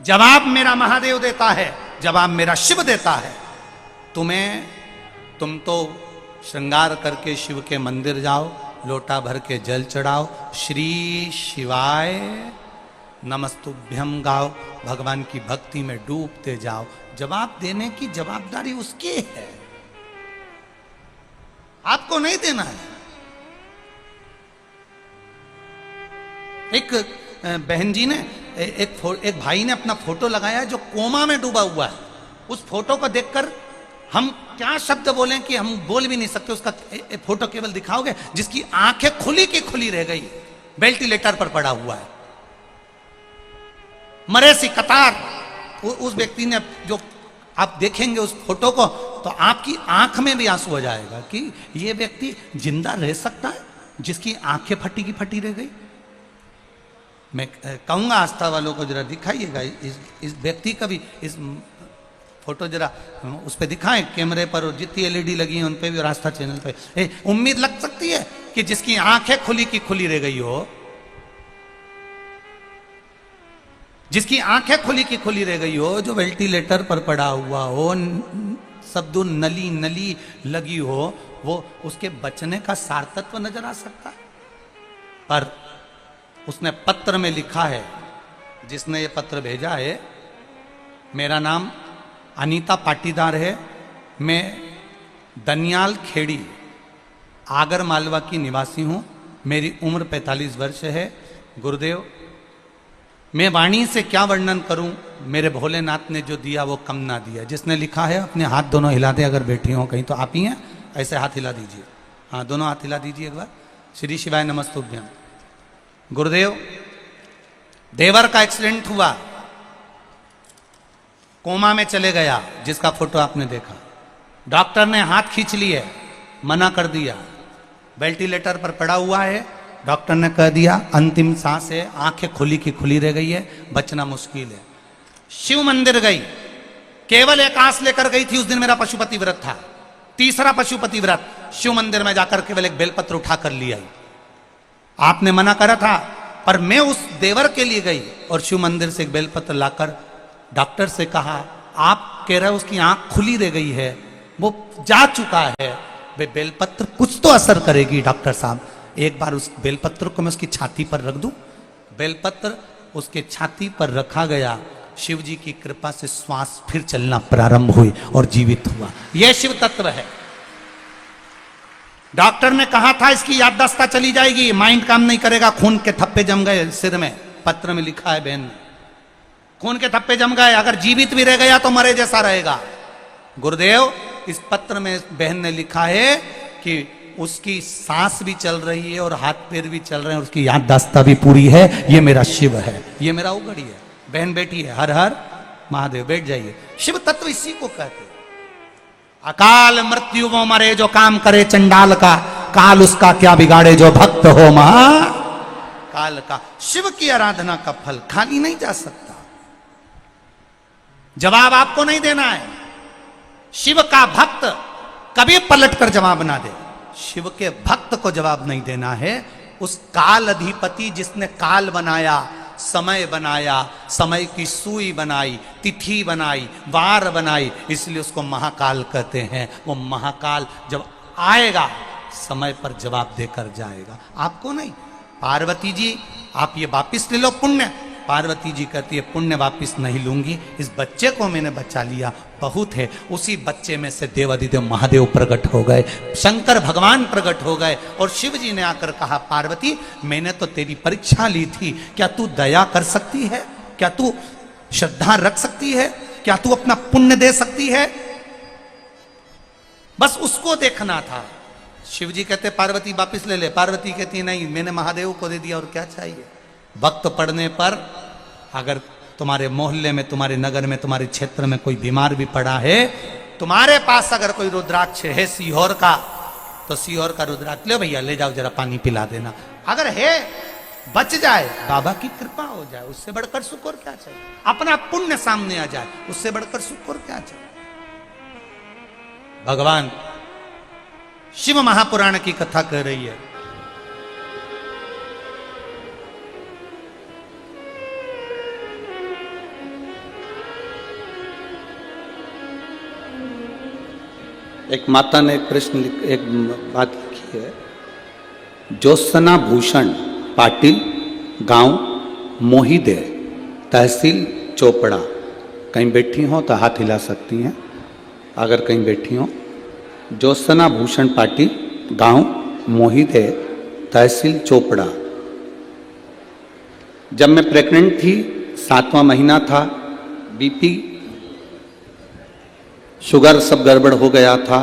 जवाब मेरा महादेव देता है, जवाब मेरा शिव देता है। तुम तो श्रृंगार करके शिव के मंदिर जाओ, लोटा भर के जल चढ़ाओ, श्री शिवाय नमस्तुभ्यम गाओ, भगवान की भक्ति में डूबते जाओ। जवाब देने की जवाबदारी उसकी है, आपको नहीं देना है। एक बहन जी ने एक भाई ने अपना फोटो लगाया जो कोमा में डूबा हुआ है। उस फोटो को देखकर हम क्या शब्द बोलें कि हम बोल भी नहीं सकते। उसका फोटो केवल दिखाओगे, जिसकी आंखें खुली की खुली रह गई, वेंटिलेटर पर पड़ा हुआ है, मरे सी कतार। उस व्यक्ति ने, जो आप देखेंगे उस फोटो को तो आपकी आंख में भी आंसू हो जाएगा कि ये व्यक्ति जिंदा रह सकता है, जिसकी आंखें फटी की फटी रह गई। मैं कहूंगा आस्था वालों को जरा दिखाइएगा इस व्यक्ति का भी, इस फोटो जरा उस पर दिखाएं कैमरे पर, और जितनी एलईडी लगी है उन पे भी, और आस्था चैनल पे। उम्मीद लग सकती है कि जिसकी आंखें खुली की खुली रह गई हो, जिसकी आंखें खुली की खुली रह गई हो, जो वेंटिलेटर पर पड़ा हुआ हो, शब्दों नली नली लगी हो, वो उसके बचने का सार्थत्व नजर आ सकता है। पर उसने पत्र में लिखा है, जिसने ये पत्र भेजा है, मेरा नाम अनीता पाटीदार है, मैं दनियाल खेड़ी आगर मालवा की निवासी हूँ, मेरी उम्र 45 वर्ष है। गुरुदेव, मैं वाणी से क्या वर्णन करूं, मेरे भोलेनाथ ने जो दिया वो कम ना दिया। जिसने लिखा है अपने हाथ दोनों हिला दे, अगर बैठी हो कहीं तो आप ही हैं, ऐसे हाथ हिला दीजिए। हाँ, दोनों हाथ हिला दीजिए एक बार। श्री शिवाय नमस्तुभ्यम। गुरुदेव, देवर का एक्सीडेंट हुआ, कोमा में चले गया, जिसका फोटो आपने देखा। डॉक्टर ने हाथ खींच लिए, मना कर दिया, वेंटिलेटर पर पड़ा हुआ है। डॉक्टर ने कह दिया अंतिम सांस है, आंखें खुली की खुली रह गई है, बचना मुश्किल है। शिव मंदिर गई, केवल एक आंस लेकर गई थी। उस दिन मेरा पशुपति व्रत था, तीसरा पशुपति व्रत। शिव मंदिर में जाकर केवल एक बेलपत्र उठा कर लिया। आपने मना करा था, पर मैं उस देवर के लिए गई और शिव मंदिर से एक बेलपत्र लाकर डॉक्टर से कहा, आप कह रहे हो उसकी आंख खुली रह गई है, वो जा चुका है, वे बेलपत्र कुछ तो असर करेगी डॉक्टर साहब, एक बार उस बेलपत्र को मैं उसकी छाती पर रख दूं। बेलपत्र उसके छाती पर रखा गया। शिव जी की कृपा से श्वास फिर चलना प्रारंभ हुई और जीवित हुआ। यह शिव तत्व है। डॉक्टर ने कहा था इसकी याददाश्त चली जाएगी, माइंड काम नहीं करेगा, खून के थप्पे जम गए सिर में। पत्र में लिखा है बहन ने, खून के थप्पे जम गए, अगर जीवित भी रह गया तो मरे जैसा रहेगा। गुरुदेव, इस पत्र में बहन ने लिखा है कि उसकी सांस भी चल रही है और हाथ पैर भी चल रहे हैं, उसकी याददाश्त भी पूरी है। ये मेरा शिव है, ये मेरा उगड़ी है। बहन बेटी है, हर हर महादेव। बैठ जाइए। शिव तत्व इसी को कहते हैं। अकाल मृत्यु वो मरे जो काम करे चंडाल का, काल उसका क्या बिगाड़े जो भक्त हो महा काल का। शिव की आराधना का फल खाली नहीं जा सकता। जवाब आपको नहीं देना है। शिव का भक्त कभी पलटकर जवाब ना दे। शिव के भक्त को जवाब नहीं देना है। उस काल अधिपति जिसने काल बनाया, समय बनाया, समय की सुई बनाई, तिथि बनाई, वार बनाई, इसलिए उसको महाकाल कहते हैं। वो महाकाल जब आएगा समय पर जवाब देकर जाएगा, आपको नहीं। पार्वती जी, आप ये वापिस ले लो पुण्य। पार्वती जी कहती है पुण्य वापिस नहीं लूंगी, इस बच्चे को मैंने बचा लिया, बहुत है। उसी बच्चे में से देवादिदेव महादेव प्रकट हो गए, शंकर भगवान प्रकट हो गए। और शिव जी ने आकर कहा, पार्वती मैंने तो तेरी परीक्षा ली थी, क्या तू दया कर सकती है? क्या तू श्रद्धा रख सकती है? क्या तू अपना पुण्य दे सकती है? बस उसको देखना था। शिव जी कहते पार्वती वापिस ले ले। पार्वती कहती नहीं, मैंने महादेव को दे दिया और क्या चाहिए। वक्त पड़ने पर अगर तुम्हारे मोहल्ले में, तुम्हारे नगर में, तुम्हारे क्षेत्र में कोई बीमार भी पड़ा है, तुम्हारे पास अगर कोई रुद्राक्ष है सीहोर का, तो सीहोर का रुद्राक्ष ले भैया, ले जाओ जरा पानी पिला देना। अगर है, बच जाए, बाबा की कृपा हो जाए, उससे बढ़कर सुख और क्या चाहिए। अपना पुण्य सामने आ जाए, उससे बढ़कर सुख और क्या चाहिए। भगवान शिव महापुराण की कथा कह रही है। एक माता ने एक बात लिखी है। ज्योत्सना भूषण पाटिल, गांव मोहिदे, तहसील चोपड़ा। कहीं बैठी हो तो हाथ हिला सकती हैं अगर कहीं बैठी हो। ज्योत्सना भूषण पाटिल, गांव मोहिदे, तहसील चोपड़ा। जब मैं प्रेग्नेंट थी, 7वां महीना था, बीपी शुगर सब गड़बड़ हो गया था।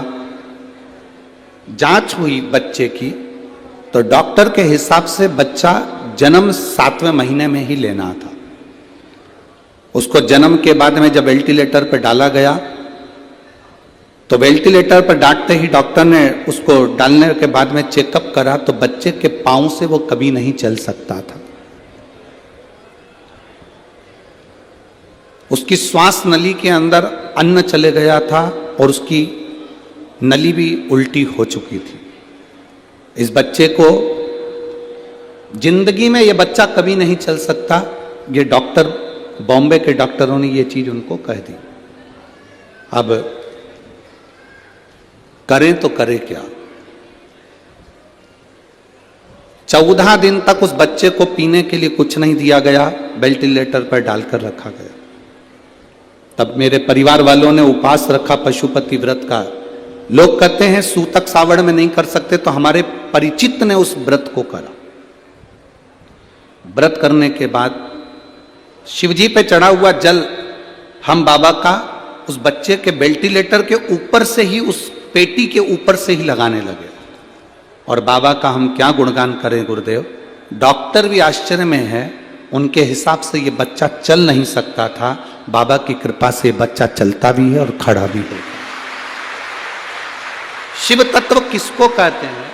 जांच हुई बच्चे की तो डॉक्टर के हिसाब से बच्चा जन्म 7वें महीने में ही लेना था। उसको जन्म के बाद में जब वेंटिलेटर पर डाला गया तो वेंटिलेटर पर डालते ही डॉक्टर ने उसको डालने के बाद में चेकअप करा तो बच्चे के पांव से वो कभी नहीं चल सकता था। उसकी श्वास नली के अंदर अन्न चले गया था और उसकी नली भी उल्टी हो चुकी थी। इस बच्चे को जिंदगी में ये बच्चा कभी नहीं चल सकता। ये डॉक्टर, बॉम्बे के डॉक्टरों ने ये चीज उनको कह दी। अब करें तो करें क्या। 14 दिन तक उस बच्चे को पीने के लिए कुछ नहीं दिया गया, वेंटिलेटर पर डालकर रखा गया। तब मेरे परिवार वालों ने उपवास रखा पशुपति व्रत का। लोग कहते हैं सूतक सावड़ में नहीं कर सकते, तो हमारे परिचित ने उस व्रत को करा। व्रत करने के बाद शिवजी पे चढ़ा हुआ जल हम बाबा का उस बच्चे के वेंटिलेटर के ऊपर से ही, उस पेटी के ऊपर से ही लगाने लगे। और बाबा का हम क्या गुणगान करें गुरुदेव। डॉक्टर भी आश्चर्य में है, उनके हिसाब से ये बच्चा चल नहीं सकता था, बाबा की कृपा से बच्चा चलता भी है और खड़ा भी है। शिव तत्व किसको कहते हैं।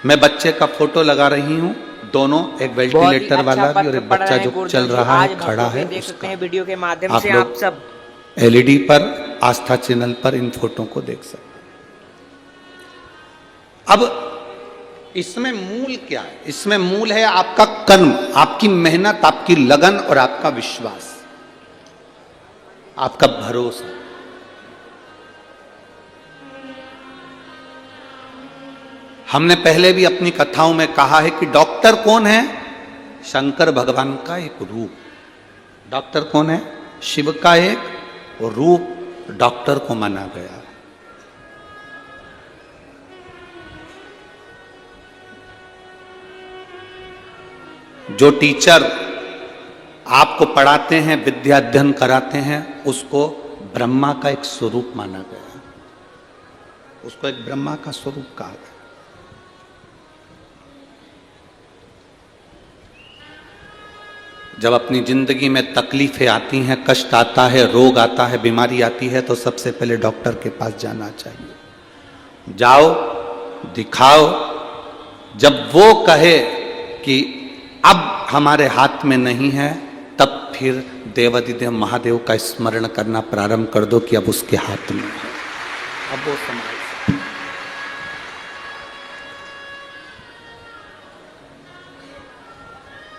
मैं बच्चे का फोटो लगा रही हूं, दोनों, एक वेंटिलेटर वाला भी और एक बच्चा जो चल रहा है, खड़ा है। देख सकते हैं वीडियो के माध्यम से आप सब एलईडी पर, आस्था चैनल पर इन फोटो को देख सकते हैं। अब इसमें मूल क्या है। इसमें मूल है आपका कर्म, आपकी मेहनत, आपकी लगन और आपका विश्वास, आपका भरोसा। हमने पहले भी अपनी कथाओं में कहा है कि डॉक्टर कौन है। शंकर भगवान का एक रूप। डॉक्टर कौन है। शिव का एक रूप डॉक्टर को माना गया। जो टीचर आपको पढ़ाते हैं, विद्या अध्ययन कराते हैं, उसको ब्रह्मा का एक स्वरूप माना गया। उसको एक ब्रह्मा का स्वरूप कहा गया। जब अपनी जिंदगी में तकलीफें आती हैं, कष्ट आता है, रोग आता है, बीमारी आती है, तो सबसे पहले डॉक्टर के पास जाना चाहिए। जाओ, दिखाओ। जब वो कहे कि अब हमारे हाथ में नहीं है, तब फिर देवाधिदेव महादेव का स्मरण करना प्रारंभ कर दो कि अब उसके हाथ में है, अब वो संभाल।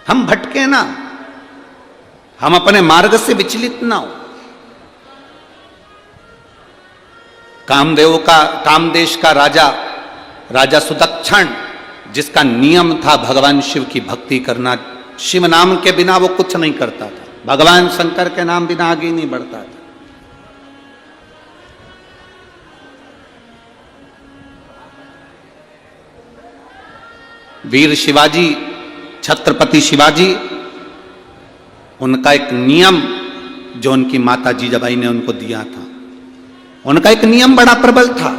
हम भटके ना, हम अपने मार्ग से विचलित ना हो। कामदेश का राजा सुदक्षण, जिसका नियम था भगवान शिव की भक्ति करना, शिव नाम के बिना वो कुछ नहीं करता था, भगवान शंकर के नाम बिना आगे नहीं बढ़ता था। वीर शिवाजी, छत्रपति शिवाजी, उनका एक नियम जो उनकी माता जीजाबाई ने उनको दिया था, उनका एक नियम बड़ा प्रबल था।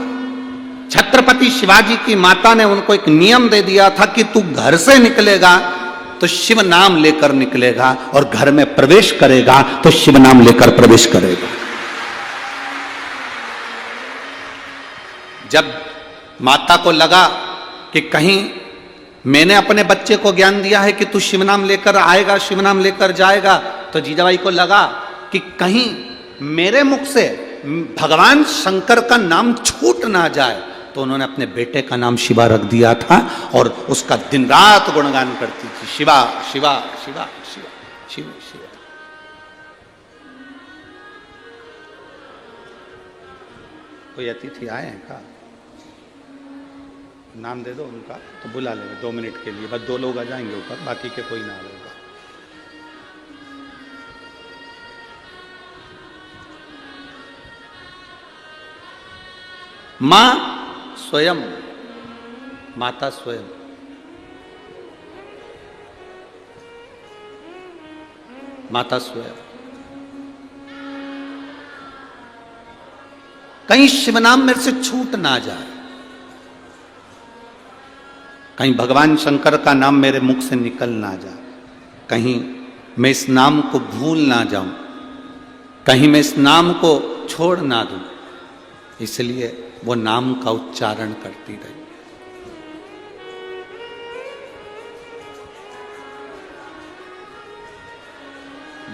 छत्रपति शिवाजी की माता ने उनको एक नियम दे दिया था कि तू घर से निकलेगा तो शिव नाम लेकर निकलेगा, और घर में प्रवेश करेगा तो शिव नाम लेकर प्रवेश करेगा। जब माता को लगा कि कहीं मैंने अपने बच्चे को ज्ञान दिया है कि तू शिव नाम लेकर आएगा, शिव नाम लेकर जाएगा, तो जीजाबाई को लगा कि कहीं मेरे मुख से भगवान शंकर का नाम छूट ना जाए, तो उन्होंने अपने बेटे का नाम शिवा रख दिया था और उसका दिन रात गुणगान करती थी, शिवा शिवा शिवा शिवा शिव शिवा। कोई अतिथि आए हैं का, नाम दे दो उनका तो बुला लेंगे 2 मिनट के लिए, बस 2 लोग आ जाएंगे ऊपर, बाकी के कोई ना आएगा। मां स्वयं, माता स्वयं, माता स्वयं। कहीं शिव नाम मेरे से छूट ना जाए, कहीं भगवान शंकर का नाम मेरे मुख से निकल ना जाए, कहीं मैं इस नाम को भूल ना जाऊं, कहीं मैं इस नाम को छोड़ ना दूं, इसलिए वो नाम का उच्चारण करती रही।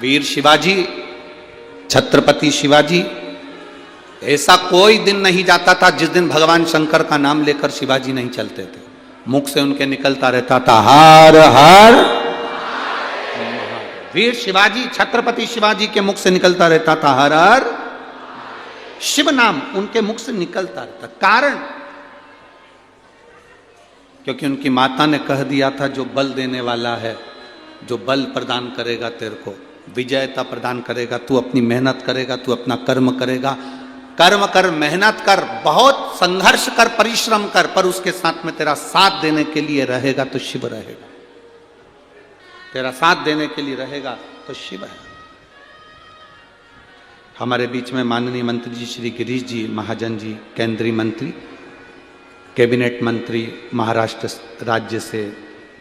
वीर शिवाजी, छत्रपति शिवाजी, ऐसा कोई दिन नहीं जाता था जिस दिन भगवान शंकर का नाम लेकर शिवाजी नहीं चलते थे। मुख से उनके निकलता रहता था हर हर। वीर शिवाजी, छत्रपति शिवाजी के मुख से निकलता रहता था हर हर। शिव नाम उनके मुख से निकलता रहता। कारण क्योंकि उनकी माता ने कह दिया था जो बल देने वाला है, जो बल प्रदान करेगा तेरे को, विजयता प्रदान करेगा, तू अपनी मेहनत करेगा, तू अपना कर्म करेगा, कर्म कर, मेहनत कर, बहुत संघर्ष कर, परिश्रम कर, पर उसके साथ में तेरा साथ देने के लिए रहेगा तो शिव रहेगा, तेरा साथ देने के लिए रहेगा तो शिव है। हमारे बीच में माननीय मंत्री जी श्री गिरीश जी महाजन जी, केंद्रीय मंत्री, कैबिनेट मंत्री महाराष्ट्र राज्य से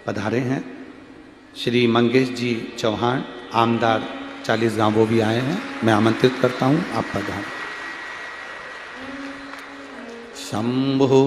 पधारे हैं। श्री मंगेश जी चौहान आमदार 40 गांव वो भी आए हैं। मैं आमंत्रित करता हूं, आप पधारें। शंभो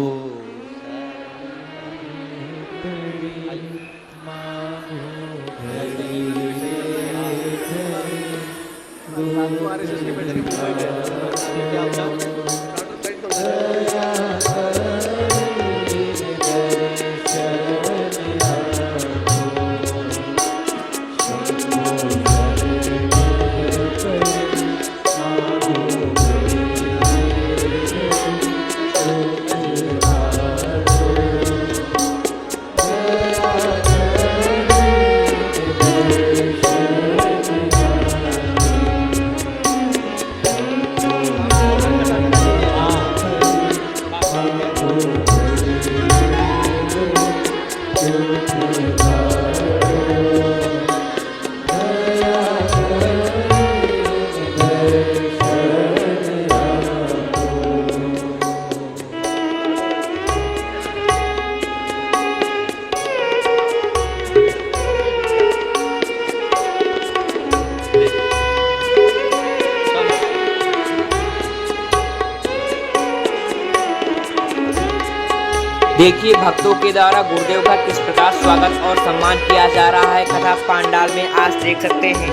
देखिए भक्तों के द्वारा गुरुदेव का किस प्रकार स्वागत और सम्मान किया जा रहा है कथा पांडाल में, आज देख सकते हैं।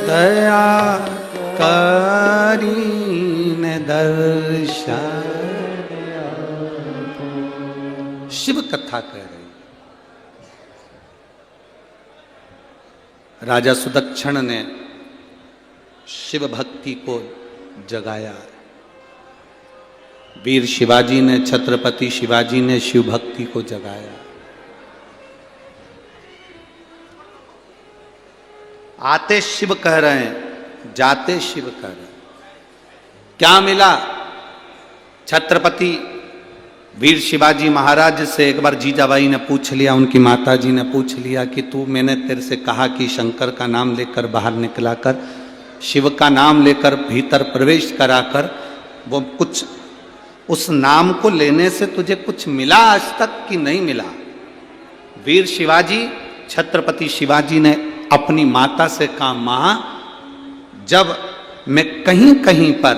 दया करीन दर्शन शिव कथा कह रही। राजा सुदक्षण ने शिव भक्ति को जगाया, वीर शिवाजी ने, छत्रपति शिवाजी ने शिव भक्ति को जगाया। आते शिव कह रहे हैं, जाते शिव कह रहे हैं। क्या मिला? छत्रपति वीर शिवाजी महाराज से एक बार जीजाबाई ने पूछ लिया, उनकी माता जी ने पूछ लिया कि तू, मैंने तेरे से कहा कि शंकर का नाम लेकर बाहर निकला कर, शिव का नाम लेकर भीतर प्रवेश करा कर, वो कुछ उस नाम को लेने से तुझे कुछ मिला आज तक कि नहीं मिला? वीर शिवाजी, छत्रपति शिवाजी ने अपनी माता से कहा, मां, जब मैं कहीं कहीं पर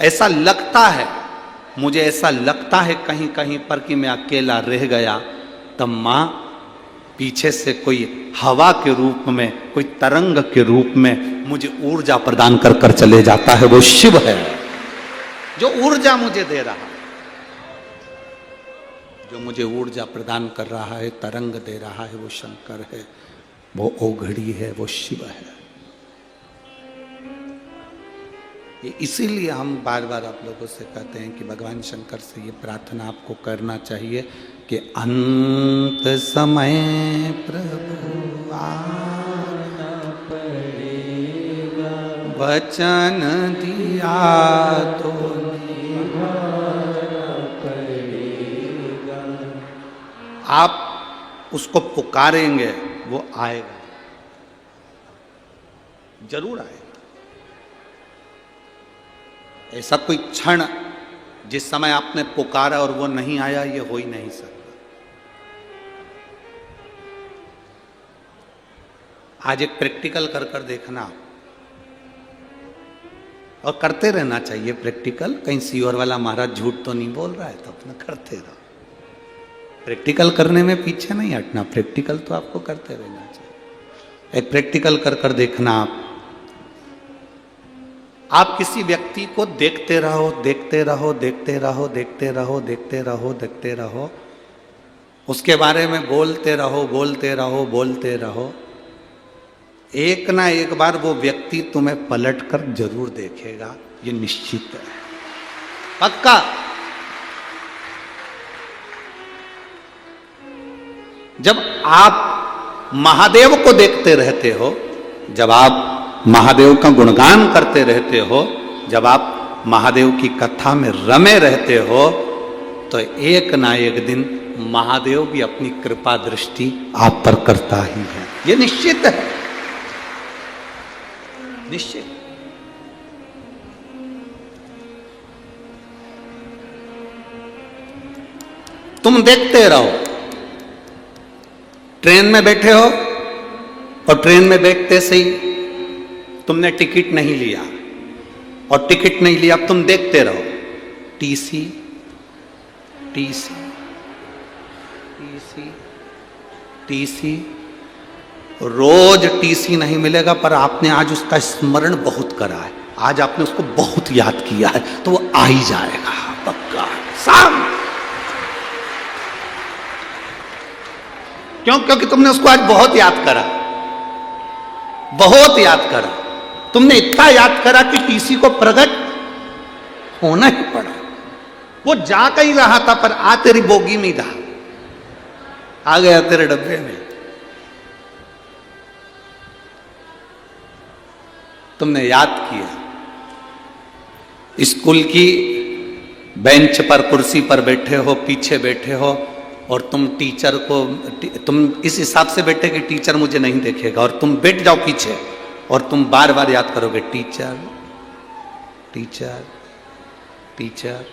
ऐसा लगता है, मुझे ऐसा लगता है कहीं कहीं पर कि मैं अकेला रह गया, तब मां पीछे से कोई हवा के रूप में, कोई तरंग के रूप में मुझे ऊर्जा प्रदान कर कर चले जाता है। वो शिव है जो ऊर्जा मुझे दे रहा है, जो मुझे ऊर्जा प्रदान कर रहा है, तरंग दे रहा है, वो शंकर है, वो ओघड़ी है, वो शिव है। ये इसीलिए हम बार बार आप लोगों से कहते हैं कि भगवान शंकर से ये प्रार्थना आपको करना चाहिए कि अंत समय प्रभु आना पड़ेगा, वचन दिया तो निभाना पड़ेगा। आप उसको पुकारेंगे, वो आएगा, जरूर आएगा। ऐसा कोई क्षण जिस समय आपने पुकारा और वो नहीं आया, ये हो ही नहीं सकता। आज एक प्रैक्टिकल कर कर देखना आप, और करते रहना चाहिए प्रैक्टिकल। कहीं सीवर वाला महाराज झूठ तो नहीं बोल रहा है, तो अपना करते रहो। प्रैक्टिकल करने में पीछे नहीं हटना, प्रैक्टिकल तो आपको करते रहना चाहिए। एक प्रैक्टिकल कर कर देखना आप। आप किसी व्यक्ति को देखते रहो, देखते रहो, देखते रहो, देखते रहो, देखते रहो, देखते रहो, उसके बारे में बोलते रहो, बोलते रहो, बोलते रहो, एक ना एक बार वो व्यक्ति तुम्हें पलटकर जरूर देखेगा, ये निश्चित है, पक्का। जब आप महादेव को देखते रहते हो, जब आप महादेव का गुणगान करते रहते हो, जब आप महादेव की कथा में रमे रहते हो, तो एक ना एक दिन महादेव भी अपनी कृपा दृष्टि आप पर करता ही है, ये निश्चित है, निश्चित। तुम देखते रहो, ट्रेन में बैठे हो और ट्रेन में बैठते से ही तुमने टिकट नहीं लिया, और टिकट नहीं लिया, अब तुम देखते रहो, टीसी टीसी टीसी टीसी, रोज टीसी नहीं मिलेगा, पर आपने आज उसका स्मरण बहुत करा है, आज आपने उसको बहुत याद किया है, तो वो आ ही जाएगा पक्का साम। क्यों? क्योंकि तुमने उसको आज बहुत याद करा, बहुत याद करा, तुमने इतना याद करा कि टीसी को प्रकट होना ही पड़ा। वो जा कहीं रहा था, पर आ तेरी बोगी में रहा, आ गया तेरे डब्बे में। तुमने याद किया, स्कूल की बेंच पर, कुर्सी पर बैठे हो, पीछे बैठे हो, और तुम टीचर को, तुम इस हिसाब से बैठे कि टीचर मुझे नहीं देखेगा, और तुम बैठ जाओ पीछे, और तुम बार बार याद करोगे टीचर टीचर टीचर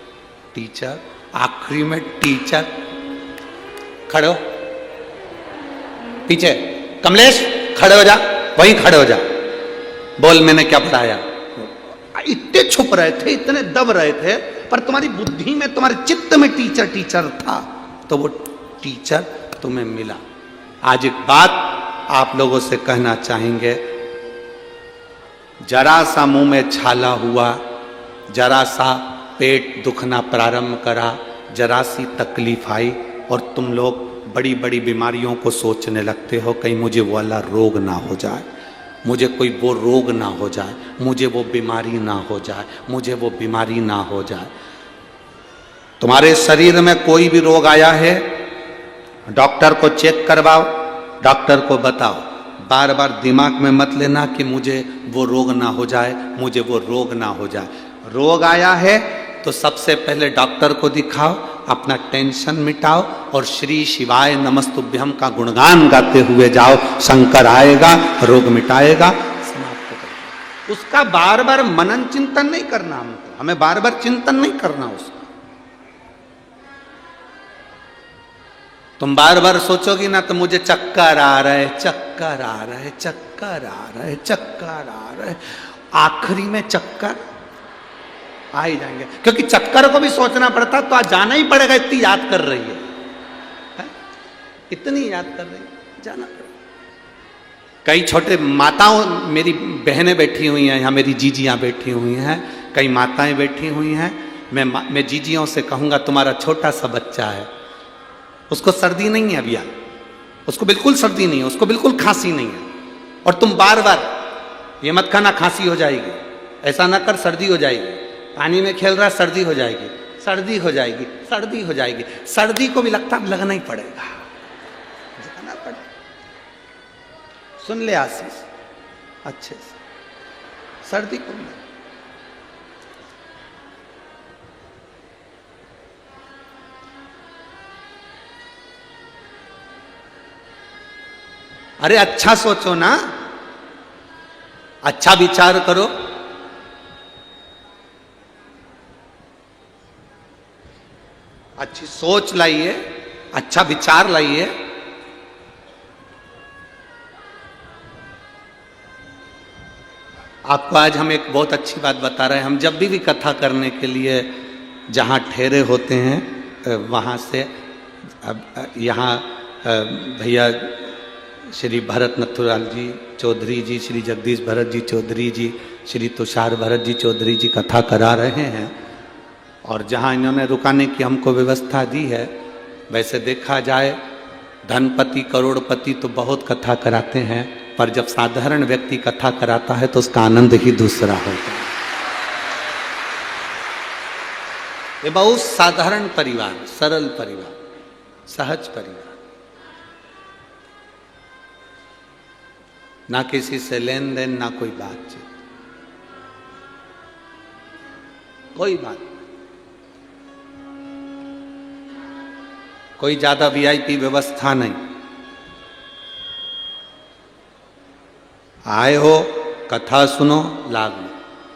टीचर, आखिरी में टीचर खड़े हो, पीछे कमलेश खड़े हो जा, वहीं खड़े हो जा, बोल मैंने क्या पढ़ाया। इतने छुप रहे थे, इतने दब रहे थे, पर तुम्हारी बुद्धि में, तुम्हारे चित्त में टीचर टीचर था, तो वो टीचर तुम्हें मिला। आज एक बात आप लोगों से कहना चाहेंगे, जरा सा मुंह में छाला हुआ, जरा सा पेट दुखना प्रारंभ करा, जरा सी तकलीफ आई, और तुम लोग बड़ी बड़ी बीमारियों को सोचने लगते हो, कहीं मुझे वो वाला रोग ना हो जाए, मुझे कोई वो रोग ना हो जाए, मुझे वो बीमारी ना हो जाए, मुझे वो बीमारी ना हो जाए। तुम्हारे शरीर में कोई भी रोग आया है, डॉक्टर को चेक करवाओ, डॉक्टर को बताओ, बार बार दिमाग में मत लेना कि मुझे वो रोग ना हो जाए, मुझे वो रोग ना हो जाए। रोग आया है तो सबसे पहले डॉक्टर को दिखाओ, अपना टेंशन मिटाओ, और श्री शिवाय नमस्तुभ्यम का गुणगान गाते हुए जाओ, शंकर आएगा, रोग मिटाएगा, समाप्त करेगा। उसका बार बार मनन चिंतन नहीं करना, हमको, हमें बार बार चिंतन नहीं करना उसका। तुम बार बार सोचोगी ना तो मुझे चक्कर आ रहे, चक्कर आ रहे, चक्कर आ रहे, चक्कर आ रहे, आखिरी में चक्कर आ ही जाएंगे, क्योंकि चक्कर को भी सोचना पड़ता, तो आज जाना ही पड़ेगा, इतनी याद कर रही है? इतनी याद कर रही है, जाना पड़ेगा। कई छोटे माताओं, मेरी बहनें बैठी हुई हैं यहाँ, मेरी जीजियाँ बैठी हुई हैं, कई माताएं बैठी हुई हैं, मैं जीजियों से कहूँगा, तुम्हारा छोटा सा बच्चा है, उसको सर्दी नहीं है अभी, उसको बिल्कुल सर्दी नहीं है, उसको बिल्कुल खांसी नहीं है, और तुम बार बार ये मत खाना खांसी हो जाएगी, ऐसा ना कर सर्दी हो जाएगी, पानी में खेल रहा सर्दी हो जाएगी, सर्दी हो जाएगी, सर्दी हो जाएगी, सर्दी को भी लगता है लगना ही पड़ेगा, जाना पड़ेगा। सुन ले आशीष अच्छे से, सर्दी को भी। अरे अच्छा सोचो ना, अच्छा विचार करो, अच्छी सोच लाइए, अच्छा विचार लाइए। आपको आज हम एक बहुत अच्छी बात बता रहे हैं, हम जब भी कथा करने के लिए जहाँ ठहरे होते हैं वहाँ से, अब यहाँ भैया श्री भरत नथुराल जी चौधरी जी, श्री जगदीश भरत जी चौधरी जी, श्री तुषार भरत जी चौधरी जी कथा करा रहे हैं, और जहाँ इन्होंने रुकाने की हमको व्यवस्था दी है, वैसे देखा जाए धनपति करोड़पति तो बहुत कथा कराते हैं, पर जब साधारण व्यक्ति कथा कराता है तो उसका आनंद ही दूसरा होता है। ये बहुत साधारण परिवार, सरल परिवार, सहज परिवार, ना किसी से लेन देन, ना कोई बातचीत, कोई बात, कोई ज्यादा वीआईपी व्यवस्था नहीं। आए हो कथा सुनो, लाभ लो।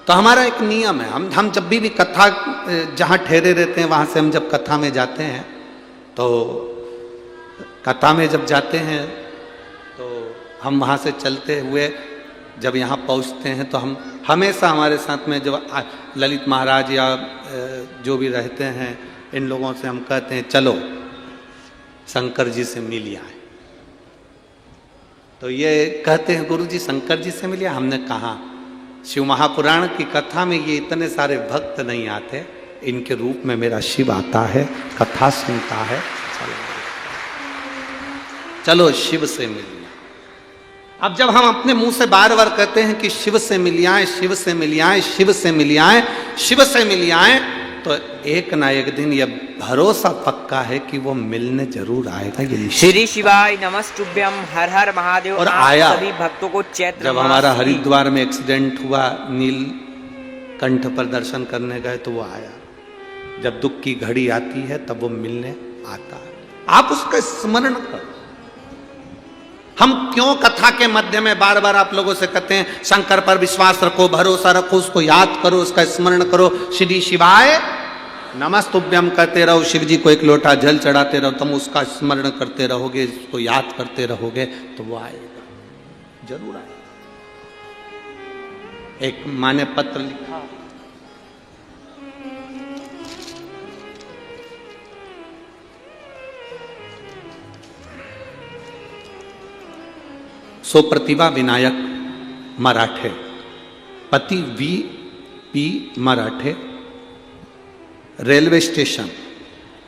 तो हमारा एक नियम है, हम जब भी कथा जहाँ ठहरे रहते हैं वहाँ से हम जब कथा में जाते हैं, तो कथा में जब जाते हैं तो हम वहाँ से चलते हुए जब यहाँ पहुँचते हैं तो हम हमेशा हमारे साथ में जो ललित महाराज या जो भी रहते हैं, इन लोगों से हम कहते हैं चलो शंकर जी से मिल आए। तो ये कहते हैं गुरु जी शंकर जी से मिलिए। हमने कहा शिव महापुराण की कथा में ये इतने सारे भक्त नहीं आते, इनके रूप में मेरा शिव आता है, कथा सुनता है, चलो शिव से मिलिए। अब जब हम अपने मुंह से बार बार कहते हैं कि शिव से मिल आए, शिव से मिल आए, शिव से मिल आए, शिव से मिल आए, तो एक ना एक दिन यह भरोसा पक्का है कि वो मिलने जरूर आएगा। ये श्री शिवाय नमस्तुभ्यम, हर हर महादेव। और आया सभी भक्तों को चैत्र जब हमारा हरिद्वार में एक्सीडेंट हुआ, नीलकंठ पर दर्शन करने गए तो वो आया। जब दुख की घड़ी आती है तब वो मिलने आता है। आप उसका स्मरण करो। हम क्यों कथा के मध्य में बार बार आप लोगों से कहते हैं शंकर पर विश्वास रखो, भरोसा रखो, उसको याद करो, उसका स्मरण करो, श्री शिवाय नमस्तुभ्यम कहते रहो, शिव जी को एक लोटा जल चढ़ाते रहो, तुम उसका स्मरण करते रहोगे, उसको याद करते रहोगे तो वो आएगा, जरूर आएगा। एक माँ ने पत्र लिखा, सुप्रतिभा विनायक मराठे, पति V.P. मराठे, रेलवे स्टेशन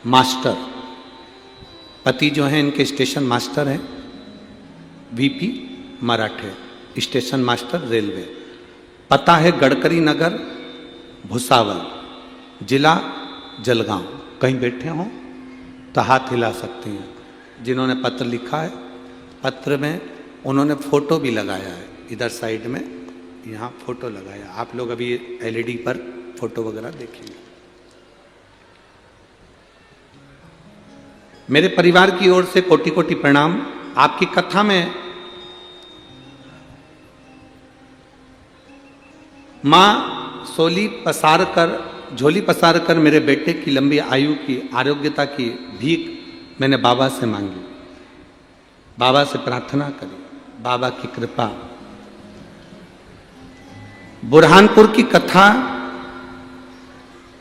मास्टर। पति जो हैं इनके स्टेशन मास्टर हैं, V.P. मराठे, स्टेशन मास्टर रेलवे। पता है गडकरी नगर, भुसावल, जिला जलगांव। कहीं बैठे हों तो हाथ हिला सकते हैं। जिन्होंने पत्र लिखा है, पत्र में उन्होंने फोटो भी लगाया है, इधर साइड में यहाँ फोटो लगाया। आप लोग अभी LED पर फोटो वगैरह देखेंगे। मेरे परिवार की ओर से कोटि कोटि प्रणाम। आपकी कथा में माँ झोली पसार कर मेरे बेटे की लंबी आयु की, आरोग्यता की भीख मैंने बाबा से मांगी, बाबा से प्रार्थना करी, बाबा की कृपा। बुरहानपुर की कथा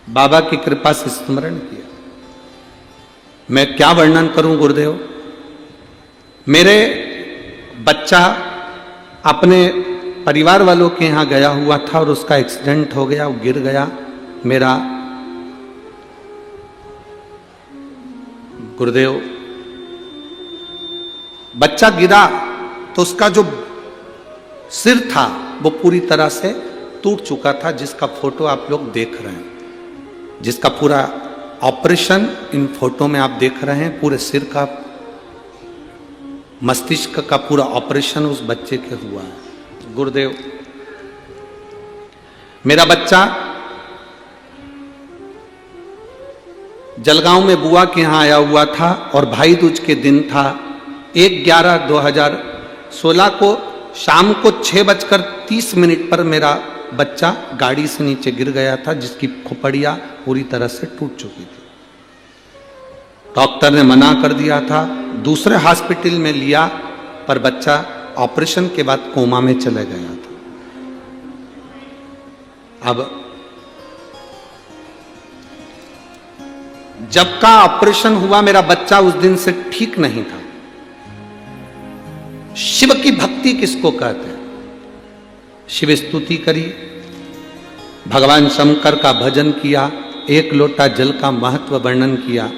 बाबा की कृपा से स्मरण किया। मैं क्या वर्णन करूं गुरुदेव। मेरे बच्चा अपने परिवार वालों के यहां गया हुआ था और उसका एक्सीडेंट हो गया, वो गिर गया। मेरा गुरुदेव, बच्चा गिरा तो उसका जो सिर था वो पूरी तरह से टूट चुका था, जिसका फोटो आप लोग देख रहे हैं, जिसका पूरा ऑपरेशन इन फोटो में आप देख रहे हैं। पूरे सिर का, मस्तिष्क का पूरा ऑपरेशन उस बच्चे के हुआ है। गुरुदेव, मेरा बच्चा जलगांव में बुआ के यहां आया हुआ था और भाई दूज के दिन था, 1/11/2016 को शाम को 6:30 पर मेरा बच्चा गाड़ी से नीचे गिर गया था, जिसकी खोपड़ियां पूरी तरह से टूट चुकी थी। डॉक्टर ने मना कर दिया था, दूसरे हॉस्पिटल में लिया, पर बच्चा ऑपरेशन के बाद कोमा में चला गया था। अब जब का ऑपरेशन हुआ, मेरा बच्चा उस दिन से ठीक नहीं था। शिव की भक्ति किसको कहते हैं? शिव स्तुति करिए, भगवान शंकर का भजन किया, एक लोटा जल का महत्व वर्णन किया।